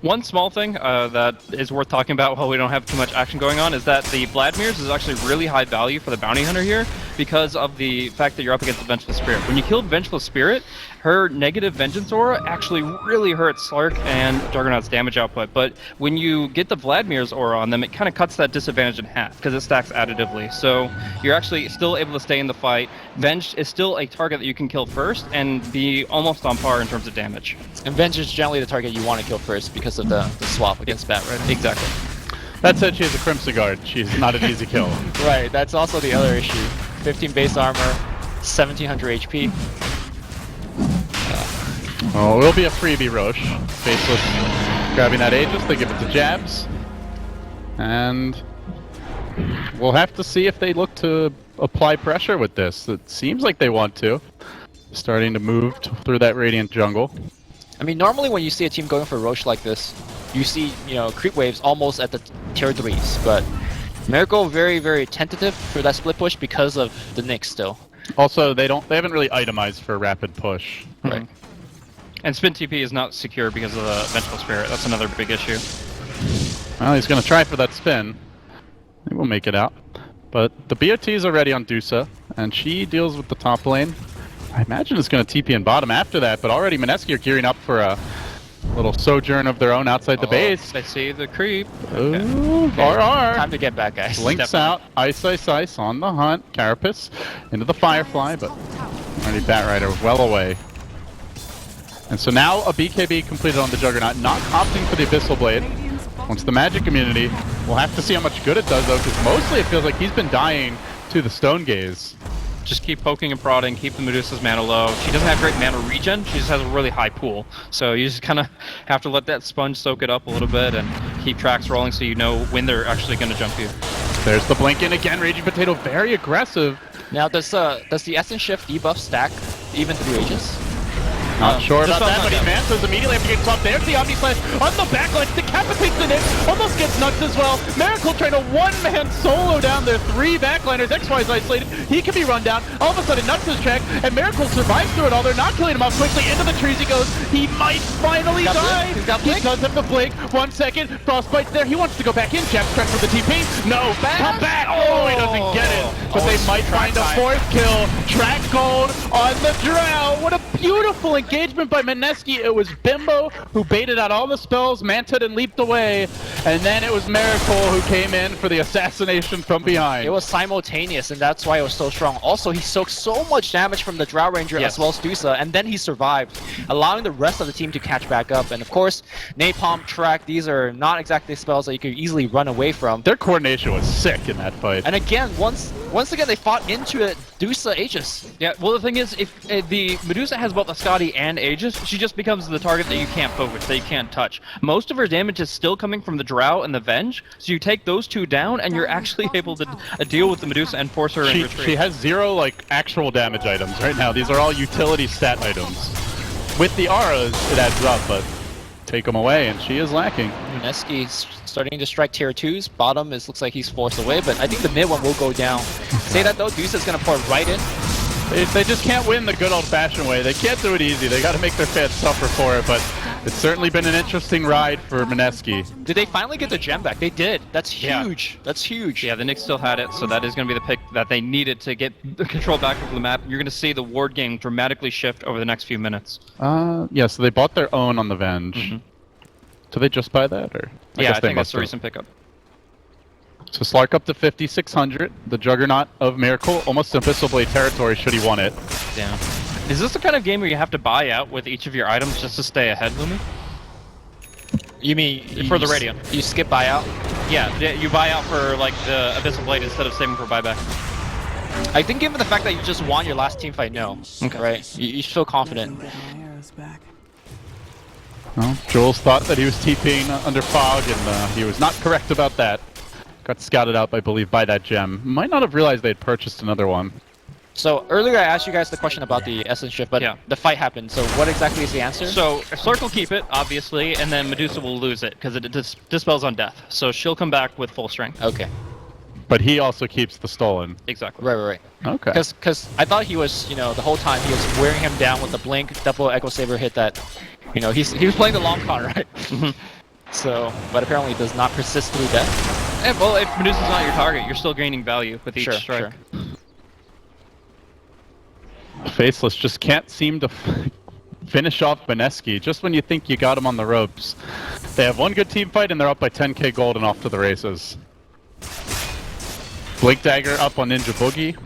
One small thing that is worth talking about while we don't have too much action going on is that the Vladimirs is actually really high value for the bounty hunter here because of the fact that you're up against the Vengeful Spirit. When you kill Vengeful Spirit, her negative Vengeance aura actually really hurts Slark and Juggernaut's damage output, but when you get the Vladimir's aura on them, it kind of cuts that disadvantage in half because it stacks additively. So you're actually still able to stay in the fight. Venge is still a target that you can kill first and be almost on par in terms of damage. And Venge is generally the target you want to kill first because of the swap against Batrider. Exactly. That said, she has a Crimson Guard. She's not an easy kill. Right, that's also the other issue. 15 base armor, 1700 HP. Oh, it will be a freebie Roche. Faceless grabbing that Aegis. They give it to Jabs. And we'll have to see if they look to apply pressure with this. It seems like they want to. Starting to move through that Radiant jungle. I mean, normally when you see a team going for Roche like this, you see, creep waves almost at the tier 3s, but Miracle very, very tentative for that split push because of the Nyx still. Also, they haven't really itemized for a rapid push. Right. And Spin TP is not secure because of the Vengeful Spirit. That's another big issue. Well, he's going to try for that spin. He will make it out. But the BOT is already on Dusa, and she deals with the top lane. I imagine it's going to TP in bottom after that, but already Mineski are gearing up for a little sojourn of their own outside the base. They see the creep. Ooh, RR. Time to get back, guys. Links out, Ice on the hunt. Carapace into the Firefly, but already Batrider well away. And so now a BKB completed on the Juggernaut, not opting for the Abyssal Blade. Once the magic immunity, we'll have to see how much good it does though, because mostly it feels like he's been dying to the Stone Gaze. Just keep poking and prodding, keep the Medusa's mana low. She doesn't have great mana regen, she just has a really high pool. So you just kind of have to let that sponge soak it up a little bit and keep tracks rolling so you know when they're actually going to jump you. There's the blink in again, Raging Potato very aggressive. Now, does the Essence Shift debuff stack even through Aegis? Not sure about Dispel's that, not but he down. advances immediately after getting swapped. There's the Omni Slash on the backline, decapitates the Nyx, almost gets nuts as well. Miracle trying to one-man solo down their 3 backliners. XY's isolated, he can be run down. All of a sudden, Nuts is tracked, and Miracle survives through it all. They're not killing him off quickly. Into the trees he goes. He might finally He's got die. blink. He's got He blink. does have the blink. 1 second, Frostbite's there. He wants to go back in. Jab's tracked for the TP. No, come back. Oh, he doesn't get it. But they might find a 4th kill. Track gold on the Drow. What a beautiful engagement by Mineski. It was Bimbo who baited out all the spells, manted and leaped away, and then it was Miracle who came in for the assassination from behind. It was simultaneous, and that's why it was so strong. Also, he soaked so much damage from the Drow Ranger Yes. as well as Dusa, and then he survived, allowing the rest of the team to catch back up. And of course, Napalm, Track, these are not exactly spells that you could easily run away from. Their coordination was sick in that fight. And again, once again, they fought into it. Dusa Aegis. Yeah, well the thing is, if the Medusa has both Ascati and Aegis, she just becomes the target that you can't focus, that you can't touch. Most of her damage is still coming from the Drow and the Venge, so you take those 2 down, and you're actually able to deal with the Medusa and force her in retreat. She has 0 like actual damage items right now. These are all utility stat items. With the auras, it adds up, but take them away, and she is lacking. Mineski's starting to strike tier 2s. Bottom looks like he's forced away, but I think the mid one will go down. Say that though, Dusa's gonna pour right in. They just can't win the good old-fashioned way. They can't do it easy. They got to make their fans suffer for it, but it's certainly been an interesting ride for Mineski. Did they finally get the gem back? They did. That's Yeah. huge. That's huge. Yeah, the Knicks still had it, so that is going to be the pick that they needed to get the control back over the map. You're going to see the ward game dramatically shift over the next few minutes. Yeah, so they bought their own on the Venge. Mhm. Did they just buy that, or? I guess they think that's must the have. recent pickup. So Slark up to 5,600. The Juggernaut of Miracle, almost Abyssal Blade territory should he want it. Yeah. Is this the kind of game where you have to buy out with each of your items just to stay ahead, Lumi? You mean For the Radiant. You skip buyout? Yeah, you buy out for like the Abyssal Blade instead of saving for buyback. I think given the fact that you just won your last team fight, no. Okay. Right? You feel confident. Get my arrows back. Well, Jules thought that he was TPing under Fog, and he was not correct about that. Got scouted out, I believe, by that gem. Might not have realized they'd purchased another one. So earlier I asked you guys the question about the Essence shift, but Yeah. the fight happened. So what exactly is the answer? So Slark will keep it, obviously, and then Medusa will lose it because it dispels on death. So she'll come back with full strength. Okay. But he also keeps the stolen. Exactly. Right. Okay. Because I thought he was, the whole time he was wearing him down with the blink, double Echo Saber hit that, he was playing the long con, right? So, but apparently it does not persist through death. Yeah, well, if Medusa's not your target, you're still gaining value with each Sure, strike. Faceless just can't seem to finish off Mineski just when you think you got him on the ropes. They have one good team fight and they're up by 10k gold and off to the races. Blink Dagger up on Ninja Boogie.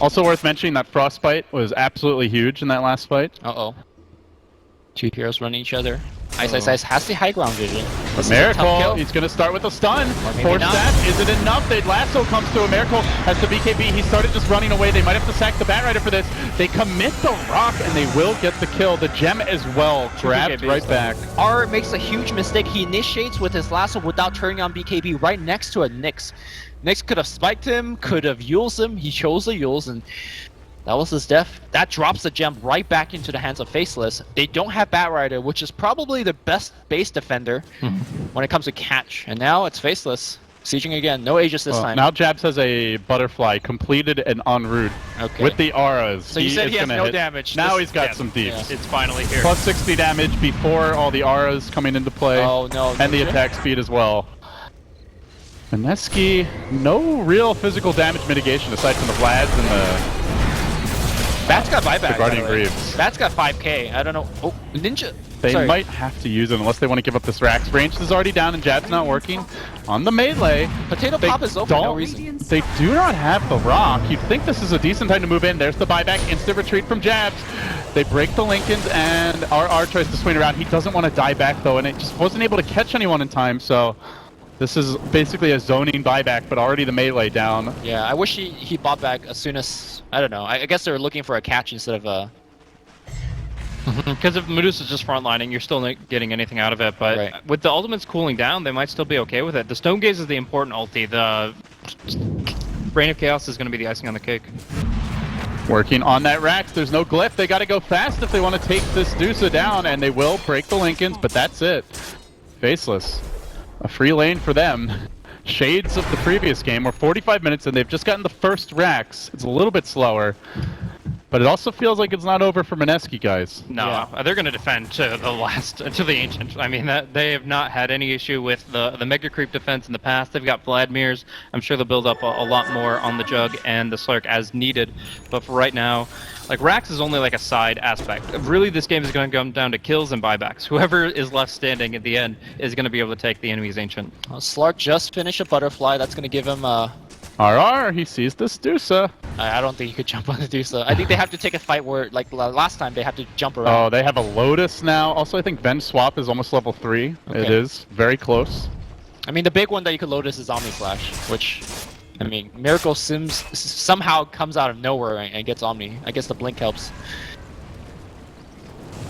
Also worth mentioning that Frostbite was absolutely huge in that last fight. Uh-oh. 2 heroes running each other. Ice has the high ground vision. This is a tough Miracle, kill. he's going to start with a stun. maybe Force not. that, is it enough? The lasso comes to a Miracle, has the BKB, he started just running away. They might have to sack the Batrider for this. They commit the rock and they will get the kill. The gem as well, grabbed BKBs right though. back. R makes a huge mistake. He initiates with his lasso without turning on BKB right next to a Nyx. Nyx could have spiked him, could have Yules him. He chose the Yules, and that was his death. That drops the gem right back into the hands of Faceless. They don't have Batrider, which is probably the best base defender when it comes to catch. And now it's Faceless. Sieging again. No Aegis this time. Now Jabs has a butterfly completed and en route Okay. with the auras. So you said is he has gonna no hit. damage. Now This- he's got yeah, some deeps. It's finally here. Plus 60 damage before all the auras coming into play. Oh, no. And the Ninja? attack speed as well. Mineski, no real physical damage mitigation aside from the Vlads and the Bat's got buyback. by Guardian the way. Greaves. Bat's got 5k. I don't know. Oh, Ninja. They Sorry. might have to use it unless they want to give up this Rax. Range is already down and Jab's not working. On the melee, Potato they Pop is open for no don't- reason. they do not have the rock. You'd think this is a decent time to move in. There's the buyback, instant retreat from Jabs. They break the Lincolns and RR tries to swing around. He doesn't want to die back though, and it just wasn't able to catch anyone in time, so this is basically a zoning buyback, but already the melee down. Yeah, I wish he bought back as soon as, I don't know. I guess they were looking for a catch instead of a... Because if Medusa's just frontlining, you're still not getting anything out of it. But Right. with the ultimates cooling down, they might still be okay with it. The Stone Gaze is the important ulti. The Reign of Chaos is going to be the icing on the cake. Working on that Rax, there's no glyph. They gotta go fast if they want to take this Dusa down, and they will break the Lincolns, but that's it. Faceless. A free lane for them. Shades of the previous game. We're 45 minutes and they've just gotten the first Rax. It's a little bit slower. But it also feels like it's not over for Mineski, guys. No, they're going to defend to the Ancient. I mean, they have not had any issue with the Mega Creep defense in the past. They've got Vladimir's. I'm sure they'll build up a lot more on the Jug and the Slark as needed. But for right now, like, Rax is only like a side aspect. Really, this game is going to come down to kills and buybacks. Whoever is left standing at the end is going to be able to take the enemy's Ancient. Slark just finished a Butterfly. That's going to give him RR, he sees this Dusa. I don't think he could jump on the Dusa. I think they have to take a fight where, like last time, they have to jump around. Oh, they have a Lotus now. Also, I think Venge Swap is almost level 3. Okay. It is. Very close. I mean, the big one that you could Lotus is Omni Flash, which, I mean, Miracle Sims somehow comes out of nowhere and gets Omni. I guess the Blink helps.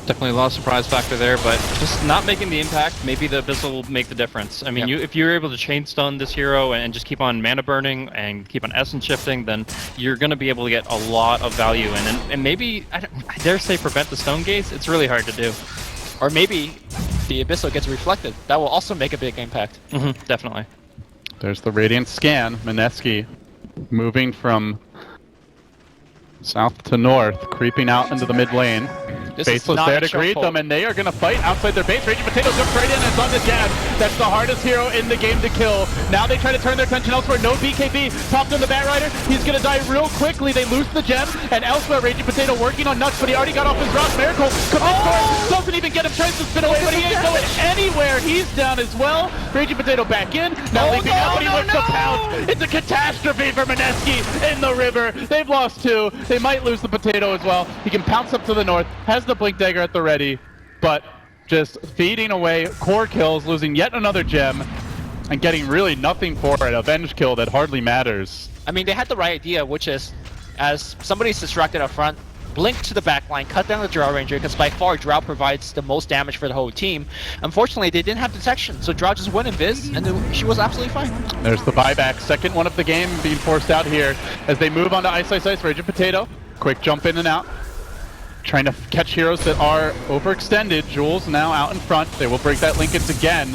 Definitely a lot of surprise factor there, but just not making the impact. Maybe the Abyssal will make the difference. I mean, if you're able to chain stun this hero and just keep on mana burning and keep on essence shifting, then you're going to be able to get a lot of value in. And maybe, I dare say, prevent the Stone Gaze. It's really hard to do. Or maybe the Abyssal gets reflected. That will also make a big impact. Definitely. There's the Radiant scan. Mineski moving from south to north, creeping out into the mid lane. Faceless there to greet them, and they are going to fight outside their base. Raging Potato jumps right in and it's on the jab. That's the hardest hero in the game to kill. Now they try to turn their attention elsewhere. No BKB. Popped in the Bat Rider. He's going to die real quickly. They lose the gem. And elsewhere, Raging Potato working on Nuts, but he already got off his rock. Miracle commits for him. Doesn't even get him. Tries to spin away, but he ain't going anywhere. He's down as well. Raging Potato back in. Now leaping out, but he looks to pounce. It's a catastrophe for Mineski in the river. They've lost 2. They might lose the Potato as well. He can pounce up to the north. Has the Blink Dagger at the ready, but just feeding away core kills, losing yet another gem, and getting really nothing for it. A Venge kill that hardly matters. I mean, they had the right idea, which is, as somebody's distracted up front, blink to the backline, cut down the Drow Ranger, because by far Drow provides the most damage for the whole team. Unfortunately, they didn't have detection, so Drow just went Invis, and she was absolutely fine. There's the buyback, second one of the game being forced out here as they move on to Ice Ice Ice. Raging Potato, quick jump in and out. Trying to catch heroes that are overextended. Jules now out in front. They will break that Lincolns again.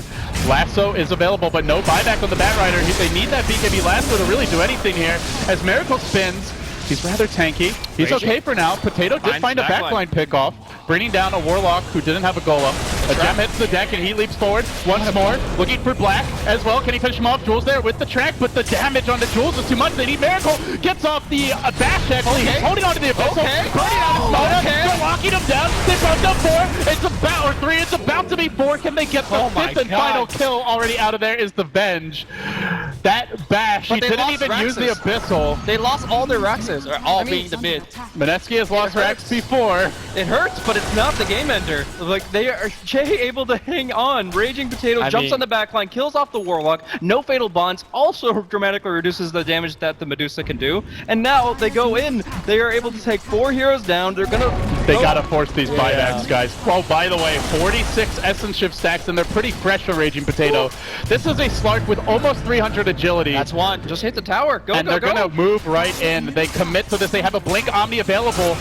Lasso is available, but no buyback on the Bat Rider. They need that BKB Lasso to really do anything here. As Miracle spins, he's rather tanky. He's okay for now. Potato did find a backline pick-off, bringing down a Warlock who didn't have a Golem. A gem hits the deck and he leaps forward once more, looking for Black as well. Can he finish him off? Jules there with the track, but the damage on the Jules is too much. They need Miracle. Gets off the bash actually. He's holding on to the Abyssal. Burning out his mana. They're locking him down. They bumped up 4. It's about, or 3. It's about to be 4. Can they get the 5th and final kill already out of there is the Venge. That bash, he didn't even use the Abyssal. They lost all their Raxes, or all being the mid. Mineski has lost Rax before. It hurts, but it's not the game ender. Like, they are able to hang on. Raging Potato jumps on the backline, kills off the Warlock. No Fatal Bonds, also dramatically reduces the damage that the Medusa can do. And now they go in. They are able to take 4 heroes down. They're gonna... They gotta force these buybacks, guys. Oh, by the way, 46 Essence Shift stacks, and they're pretty fresh for Raging Potato. This is a Slark with almost 300 agility. That's one. Just hit the tower. Go, and they're gonna move right in. They commit to this. They have a Blink Omni available.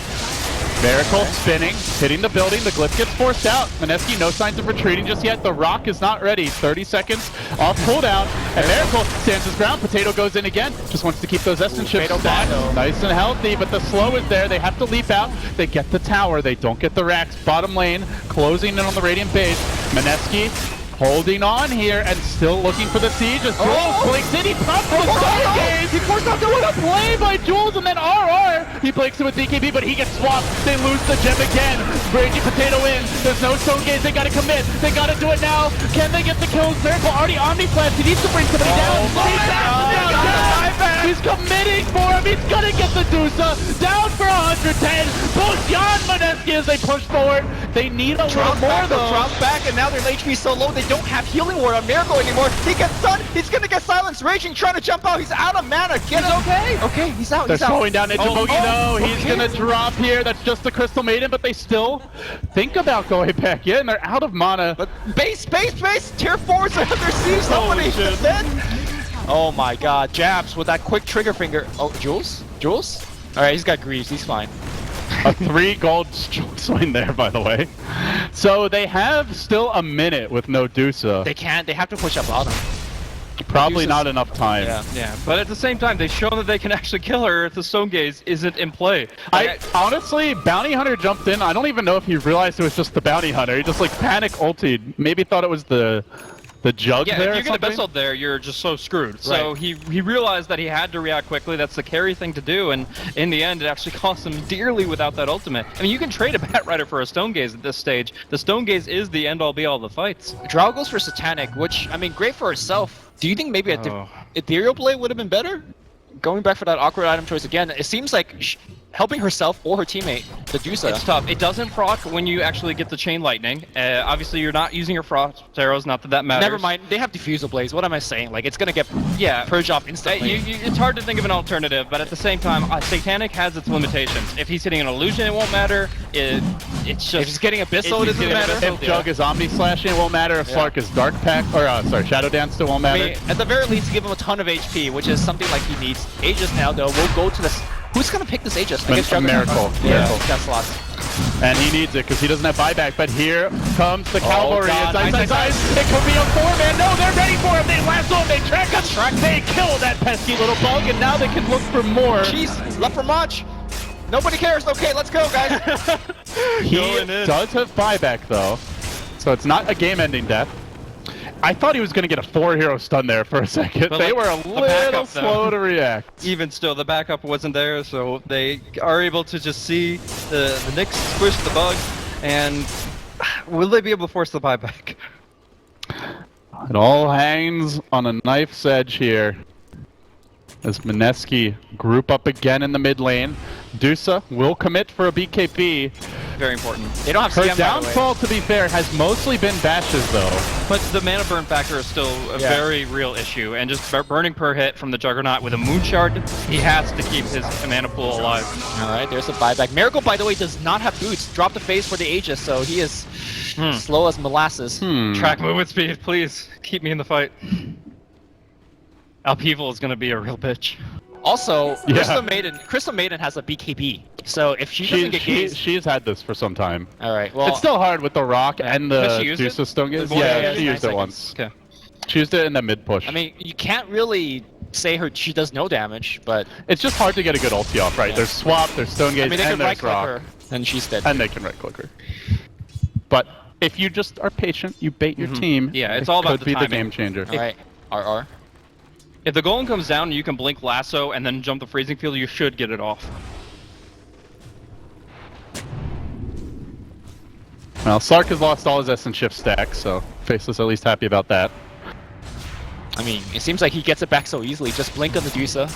Miracle spinning, hitting the building. The glyph gets forced out. Mineski, no signs of retreating just yet. The rock is not ready. 30 seconds off cooldown. And Miracle stands his ground. Potato goes in again. Just wants to keep those Essence Ships stacked. Nice and healthy, but the slow is there. They have to leap out. They get the tower. They don't get the Rax. Bottom lane, closing in on the Radiant base. Mineski holding on here and still looking for the siege as Jules blinks in. He pops the Stone Gaze. He forced out a play by Jules and then RR. He blinks it with DKB, but he gets swapped. They lose the gem again. Raging Potato in. There's no Stone Gaze. They gotta commit. They gotta do it now. Can they get the kill? Miracle already Omni Flash. He needs to bring somebody down. He's committing for him. He's gonna get the Dusa. Down for 110. Boost Jan Mineski as they push forward. They need a little more though. Drop back, and now their HP so low they don't have healing ward on Miracle anymore. He gets stunned. He's gonna get silenced. Raging trying to jump out. He's out of mana. Get him. Okay. Okay, he's out. They're slowing down Ninja Boogie though. He's gonna drop here. That's just the Crystal Maiden, but they still think about going back in. They're out of mana. But base. Tier 4's under siege. Somebody defend. Oh my god. Jabs with that quick trigger finger. Oh, Jules? Alright, he's got Greaves, he's fine. A 3 gold swing there, by the way. So they have still a minute with no Dusa. They have to push up bottom. Probably not enough time. Yeah, but at the same time, they've shown that they can actually kill her if the Stone Gaze isn't in play. Honestly, Bounty Hunter jumped in. I don't even know if he realized it was just the Bounty Hunter. He just like panic ultied. Maybe thought it was the jug there. Yeah, if you get abyssal there, you're just so screwed. So he realized that he had to react quickly. That's the carry thing to do, and in the end, it actually cost him dearly without that ultimate. I mean, you can trade a Bat Rider for a Stone Gaze at this stage. The Stone Gaze is the end-all be-all of the fights. Drow goes for Satanic, which, I mean, great for herself. Do you think maybe a Ethereal play would have been better? Going back for that awkward item choice again, it seems like helping herself or her teammate, the Dusa. It's tough. It doesn't proc when you actually get the Chain Lightning. Obviously, you're not using your Frost arrows, not that that matters. Never mind, they have Diffusal Blaze. What am I saying? Like, it's gonna get purged off instantly. It's hard to think of an alternative, but at the same time, Satanic has its limitations. If he's hitting an Illusion, it won't matter. It's just... If he's getting Abyssal, it doesn't matter. If Jug is Omni Slashing, it won't matter. If Slark is Dark Pack, or sorry, Shadow Dance, still won't matter. I mean, at the very least, give him a ton of HP, which is something like he needs. Aegis now, though, we'll go to this... Who's gonna pick this Aegis? I guess Miracle. Miracle. Got slots. And he needs it because he doesn't have buyback. But here comes the cavalry. It's ice. It could be a 4-man. No, they're ready for him. They lasso him. They track. They kill that pesky little bug, and now they can look for more. Jeez, left for Mach. Nobody cares. Okay, let's go, guys. He does have buyback though, so it's not a game-ending death. I thought he was going to get a 4-hero stun there for a second. But they like, were a little slow to react. Even still, the backup wasn't there, so they are able to just see the Nyx squish the bug, and will they be able to force the buyback? It all hangs on a knife's edge here. As Mineski group up again in the mid lane. Dusa will commit for a BKB. Very important. They don't have Her CM, downfall, to be fair, has mostly been bashes, though. But the mana burn factor is still a very real issue, and just burning per hit from the Juggernaut with a Moon Shard, he has to keep his mana pool alive. Alright, there's a buyback. Miracle, by the way, does not have boots. Drop the face for the Aegis, so he is slow as molasses. Track movement speed, please. Keep me in the fight. Upheaval is going to be a real bitch. Also, Crystal Maiden has a BKB, so if she doesn't get gazed... She's had this for some time. Alright, well... It's still hard with the Rock and the Dusa Stone Gaze. Yeah, she used it once. Okay. She used it in the mid push. I mean, you can't really say she does no damage, but... It's just hard to get a good ulti off, right? There's Swap, there's Stone Gaze, I mean, they and can there's right-click Rock. her, and she's dead. And they can right-click her. But if you just are patient, you bait your team, yeah, it's all about could be timing. the game changer. Alright, RR. If the golem comes down and you can blink lasso and then jump the freezing field, you should get it off. Well, Slark has lost all his Essence Shift stack, so Faceless at least happy about that. I mean, it seems like he gets it back so easily. Just blink on the Dusa.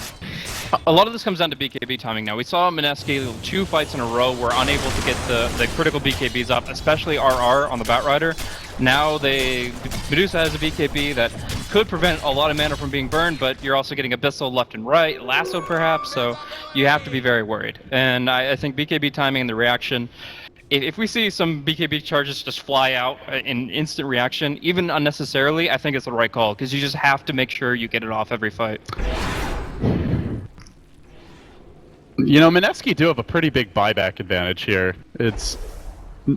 A lot of this comes down to BKB timing now. We saw Mineski 2 fights in a row were unable to get the critical BKBs up, especially RR on the Batrider. Now Medusa has a BKB that could prevent a lot of mana from being burned, but you're also getting Abyssal left and right, Lasso perhaps, so you have to be very worried. And I think BKB timing and the reaction, if we see some BKB charges just fly out in instant reaction, even unnecessarily, I think it's the right call, because you just have to make sure you get it off every fight. You know, Mineski do have a pretty big buyback advantage here. It's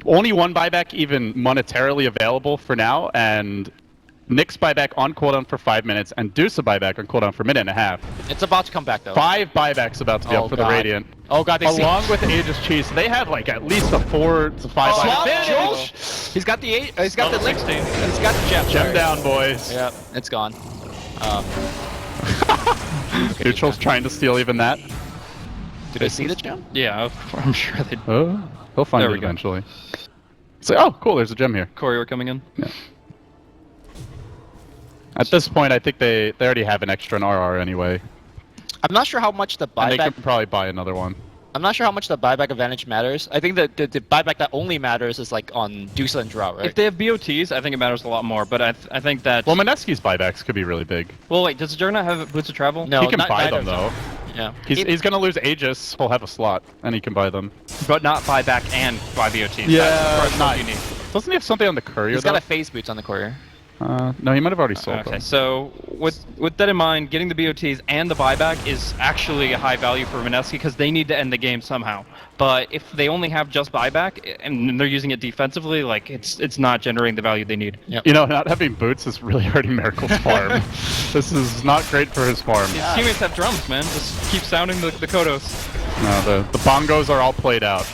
only one buyback even monetarily available for now, and Nyx buyback on cooldown for 5 minutes, and Dusa buyback on cooldown for a minute and a half. It's about to come back, though. 5 buybacks about to be up for the Radiant. Oh god, they Along with Aegis Cheese, they have like at least a 4 to 5 Josh! He's got the 8. He's got the 16. He's got the gem. Gem down, boys. Yeah, it's gone. Neutral's trying to steal even that. Did I see the gem? Yeah, I'm sure they. Oh, he'll find it eventually. It's like, oh, cool. There's a gem here. Corey, we're coming in. Yeah. At this point, I think they already have an extra in RR anyway. I'm not sure how much the buyback... And they could probably buy another one. I'm not sure how much the buyback advantage matters. I think that the buyback that only matters is like on Dusa and Drow, right? If they have BOTs, I think it matters a lot more, but I think that... Well, Mineski's buybacks could be really big. Well, wait, does Juggernaut have Boots of Travel? No, he can buy them, though. Yeah. He's going to lose Aegis. He'll have a slot, and he can buy them. But not buyback and buy BOTs. Yeah, That's not you need. Doesn't he have something on the courier, He's though? got a phase boots on the courier. No, he might have already sold Okay, them. so with that in mind, getting the BOTs and the buyback is actually a high value for Mineski because they need to end the game somehow. But if they only have just buyback and they're using it defensively, like it's not generating the value they need. Yep. You know, not having boots is really hurting Miracle's farm. This is not great for his farm. His teammates have drums, man. Just keep sounding the kodos. No, the bongos are all played out.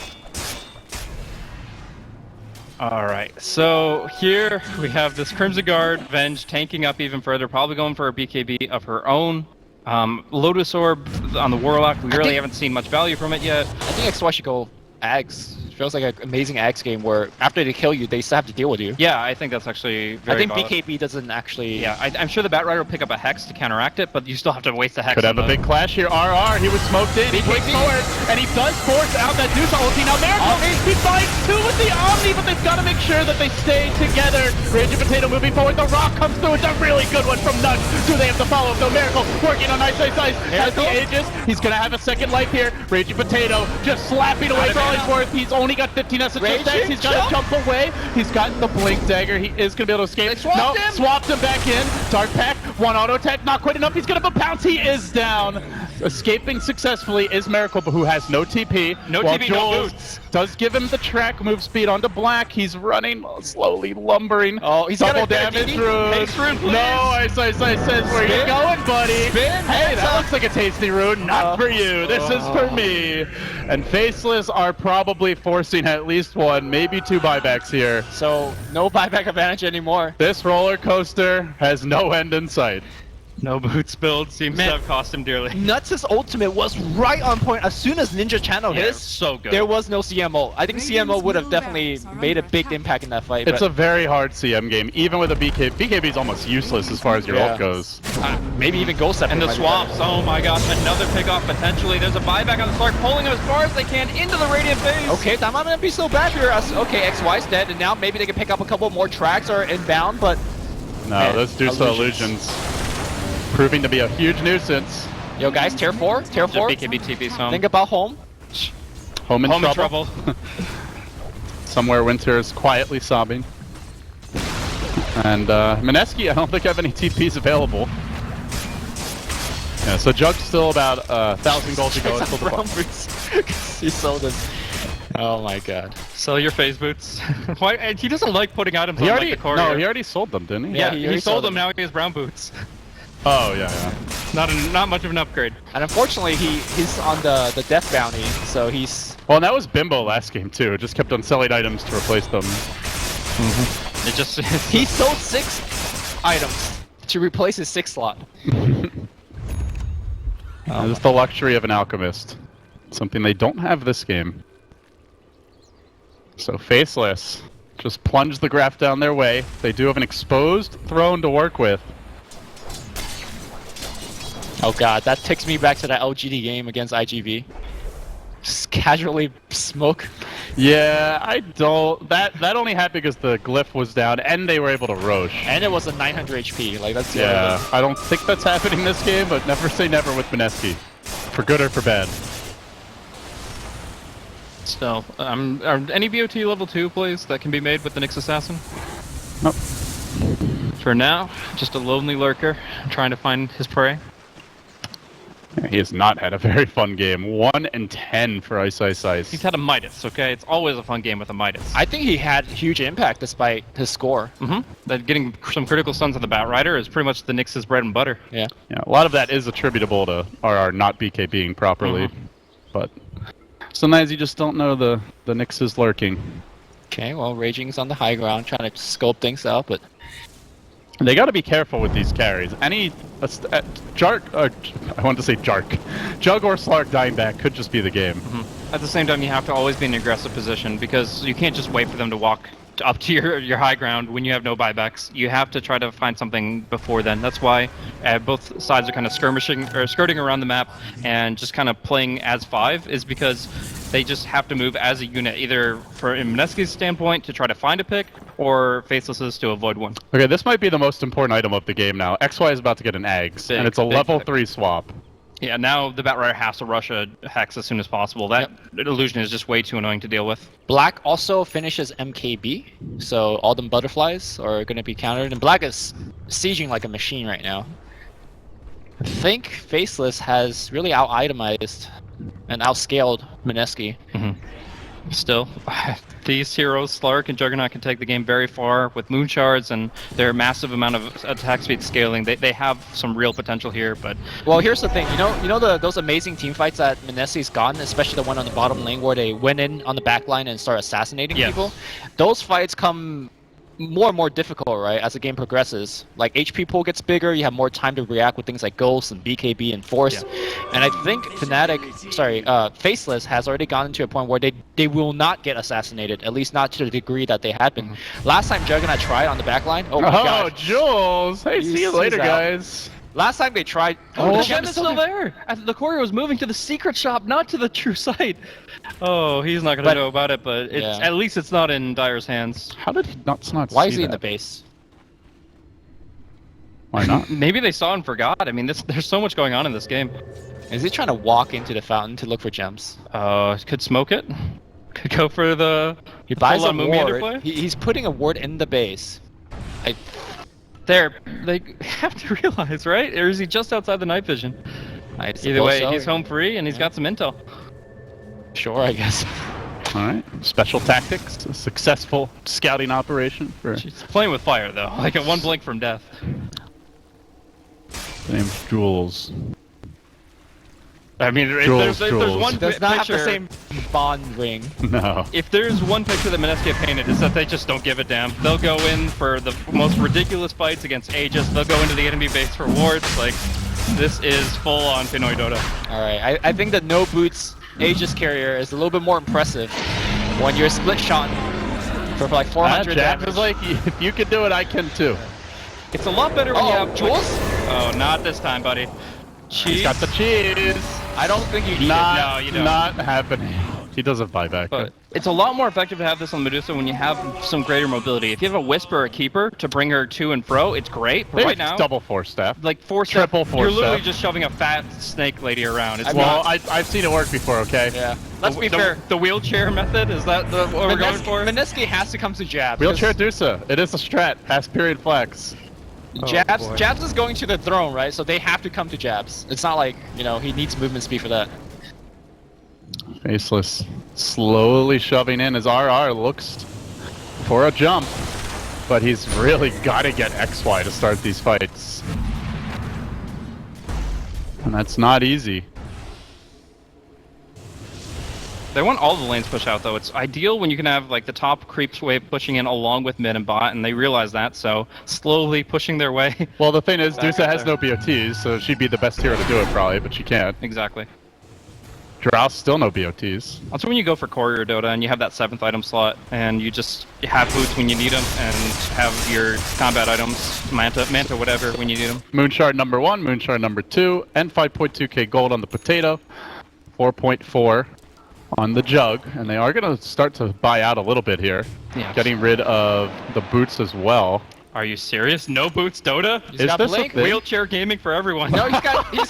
Alright, so here we have this Crimson Guard, Venge tanking up even further, probably going for a BKB of her own. Lotus Orb on the Warlock, we really haven't seen much value from it yet. I think XY should go Ags. It feels like an amazing Ags game where after they kill you, they still have to deal with you. Yeah, I think that's actually very I think valid. BKB doesn't actually... Yeah, I'm sure the Batrider will pick up a Hex to counteract it, but you still have to waste a Hex. Could have a big clash here. RR, he was smoked in. He breaks forward, and he does force out that Zeus ulti. Now Miracle, he finds two with the Omni, but they've got to make sure that they stay together. Raging Potato moving forward. The Rock comes through. It's a really good one from Nuts. Do they have to follow? No, Miracle working on Ice. Has the Aegis. He's going to have a second life here. Raging Potato just slapping away for all he's worth. He's only got 15 SHS. He's got to jump away. He's got the Blink Dagger. He is going to be able to escape. Swapped him back in. Dark Pack, one auto attack, not quite enough. He's going to have a pounce. He is down. Escaping successfully is Miracle, but who has no TP. No TP, no boots. Does give him the track move speed onto Black. He's running slowly, lumbering. Oh, he's double got a damage. Haste rune, please. No, Ice says, where you going, buddy? Spin. Hey, that looks like a tasty rune. Not for you. This is for me. And Faceless are probably forcing at least one, maybe two buybacks here. So, no buyback advantage anymore. This roller coaster has no end in sight. No boots build seems to have cost him dearly. Nuts' ultimate was right on point. As soon as Ninja channeled Yeah, his, so good. there was no CMO. I think CMO would have definitely made a big impact in that fight. It's but a very hard CM game, even with a BKB. BKB is almost useless as far as your ult goes. maybe even Ghost Scepter And the might be swaps, better. oh my gosh, another pickoff potentially. There's a buyback on the Slark, pulling him as far as they can into the Radiant phase. Okay, that might not be so bad here. Okay, XY's dead, and now maybe they can pick up a couple more tracks or inbound, but... No, Man, those Dusa illusions proving to be a huge nuisance. Yo, guys, tier 4? Tier 4? BKB TP's home. Think about home. Home in Home in trouble. trouble. Somewhere Winter is quietly sobbing. And Mineski, I don't think I have any TPs available. Yeah, so Jug's still about 1,000 gold to go until the Brown boss. boots. He sold this. Oh my god. Sell your phase boots. Why? He doesn't like putting items He on already, like the courier. no, he already sold them, didn't he? Yeah, he he already sold sold them, them. now he has brown boots. Oh, yeah. Not much of an upgrade. And unfortunately, he's on the death bounty, so he's... Well, and that was Bimbo last game, too. It just kept on selling items to replace them. It just... He sold 6 items to replace his 6 slot. It's the luxury of an alchemist. Something they don't have this game. So Faceless just plunge the graph down their way. They do have an exposed throne to work with. Oh god, that takes me back to that LGD game against IGV. Just casually smoke. Yeah, I don't... That only happened because the glyph was down and they were able to Roche. And it was a 900 HP, like that's the Yeah, other thing. I don't think that's happening this game, but never say never with Mineski. For good or for bad. So, are any BOT level 2 plays that can be made with the Nyx Assassin? Nope. For now, just a lonely lurker trying to find his prey. He has not had a very fun game. 1-10 for Ice. He's had a Midas, okay? It's always a fun game with a Midas. I think he had huge impact despite his score. That getting some critical stuns on the Batrider is pretty much the Nyx's bread and butter. Yeah. Yeah, a lot of that is attributable to RR not BKBing properly, but sometimes you just don't know the Nyx is lurking. Okay, well, Raging's on the high ground trying to scope things out, but... They got to be careful with these carries. Any Jug or Slark dying back could just be the game. At the same time, you have to always be in an aggressive position because you can't just wait for them to walk up to your high ground when you have no buybacks. You have to try to find something before then. That's why both sides are kind of skirmishing or skirting around the map and just kind of playing as 5 is because they just have to move as a unit, either from Mineski's standpoint to try to find a pick or Faceless's to avoid one. Okay, this might be the most important item of the game now. XY is about to get an Ags, Big, and it's a big level pick. 3 swap. Yeah, now the Batrider has to rush a Hex as soon as possible. That illusion is just way too annoying to deal with. Black also finishes MKB, so all them butterflies are going to be countered, and Black is sieging like a machine right now. I think Faceless has really out-itemized and outscaled Mineski. Still, these heroes, Slark and Juggernaut, can take the game very far with moon shards and their massive amount of attack speed scaling. They have some real potential here, but Well, here's the thing. You know those amazing team fights that Mineski's gotten, especially the one on the bottom lane where they went in on the back line and start assassinating people. Those fights come more and more difficult, right, as the game progresses. Like, HP pool gets bigger, you have more time to react with things like Ghost and BKB and Force. And I think Faceless has already gotten to a point where they will not get assassinated, at least not to the degree that they had been. Last time Juggernaut tried on the back line, oh my god. Jules! Hey, see you later, guys. Last time they tried... the gem is still there! The courier was moving to the secret shop, not to the true site. Oh, he's not gonna know about it, but at least it's not in Dire's hands. How did he not see Why is he that? in the base? Why not? Maybe they saw and forgot. I mean, there's so much going on in this game. Is he trying to walk into the fountain to look for gems? Could smoke it. Could go for the... He buys a full-on ward. play. He's putting a ward in the base. They have to realize, right? Or is he just outside the night vision? Either way, he's home free and he's got some intel. Sure, I guess. Alright, special tactics, a successful scouting operation for... She's playing with fire, though, like a one blink from death. His name's Jules. I mean, if Jules, there's one Does not have picture... the same bond ring. No. If there's one picture that Mineski have painted, is that they just don't give a damn. They'll go in for the most ridiculous fights against Aegis. They'll go into the enemy base for wards. Like, this is full-on Pinoy Dota. Alright, I think the no boots Aegis carrier is a little bit more impressive when you're split shot for like 400 Jack damage. is like, if you can do it, I can too. It's a lot better when you have... Jules? Oh, not this time, buddy. He's got the cheese. I don't think you need it. No, you don't. Not happening. He doesn't buyback. But it's a lot more effective to have this on Medusa when you have some greater mobility. If you have a Whisper or a Keeper to bring her to and fro, it's great. But right now, double force staff. like triple force you're literally staff. just shoving a fat snake lady around. It's Well, not, I've seen it work before, okay? Yeah. Let's be the, fair. The wheelchair method, is that what we're going for? Mineski has to come to jabs. Wheelchair Dusa. It is a strat. Pass period flex. Jabs, boy. Jabs is going to the throne, right? So they have to come to Jabs. It's not like, he needs movement speed for that. Faceless slowly shoving in as RR looks for a jump, but he's really got to get XY to start these fights. And that's not easy. They want all the lanes pushed out, though. It's ideal when you can have like the top creeps wave pushing in along with mid and bot, and they realize that, so slowly pushing their way. Well, the thing is, Back Dusa up has there. no BOTs, so she'd be the best hero to do it probably, but she can't. Exactly. Drow still no BOTs. Also, when you go for Courier Dota and you have that 7th item slot, and you just have boots when you need them, and have your combat items, Manta, whatever, when you need them. Moonshard number 1, Moonshard number 2, and 5.2k gold on the potato, 4.4 on the jug, and they are going to start to buy out a little bit here, getting rid of the boots as well. Are you serious? No boots Dota? He's got this a Blink. thing? Wheelchair gaming for everyone. No, he's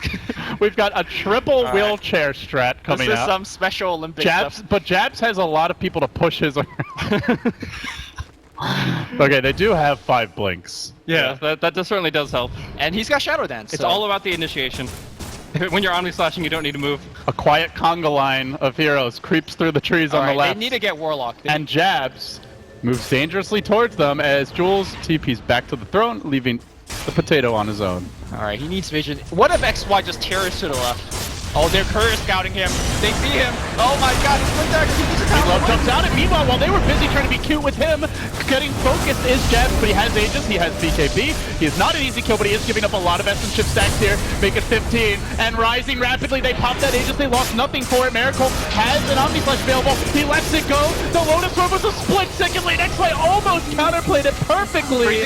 We've got a triple wheelchair strat coming This is out. some special Olympic Jabs, stuff. but Jabs has a lot of people to push his around. Okay, they do have 5 blinks. Yeah, that certainly does help. And he's got Shadow Dance. It's so. all about the initiation. When you're Omni slashing, you don't need to move. A quiet conga line of heroes creeps through the trees on the Alright, left. they need to get Warlock. And Jabs moves dangerously towards them as Jules TP's back to the throne, leaving the potato on his own. Alright, he needs vision. What if XY just tears to the left? Oh, they're courier scouting him. They see him. Oh my god, he's with that. Love jumps out, and meanwhile, while they were busy trying to be cute with him, getting focused is Jabs, but he has Aegis, he has BKB. He is not an easy kill, but he is giving up a lot of S and chip stacks here, make it 15, and rising rapidly. They popped that Aegis, they lost nothing for it. Miracle has an Omni Slash available. He lets it go. The Lotus Orb was a split second lane. X-Play almost counterplayed it perfectly.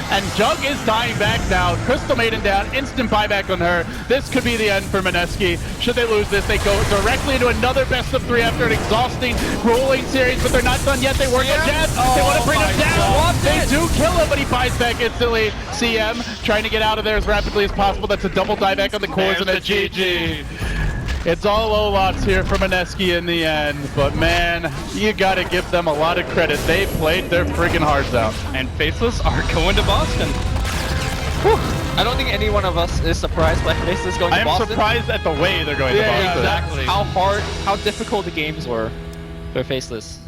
And Jug is dying back now. Crystal Maiden down, instant buyback on her. This could be the end for Mineski. Should they lose this, they go directly into another best of 3 after an exhausting grueling series, but they're not done yet. They work on Jazz. They want to bring him down. They do kill him, but he buys back instantly. CM trying to get out of there as rapidly as possible. That's a double dieback on the cores and a GG. It's all Olaf's here for Mineski in the end, but man, you gotta give them a lot of credit. They played their friggin' hearts out. And Faceless are going to Boston. Whew. I don't think any one of us is surprised by Faceless going to Boston. I am surprised at the way they're going to Boston. Exactly. How difficult the games were for Faceless.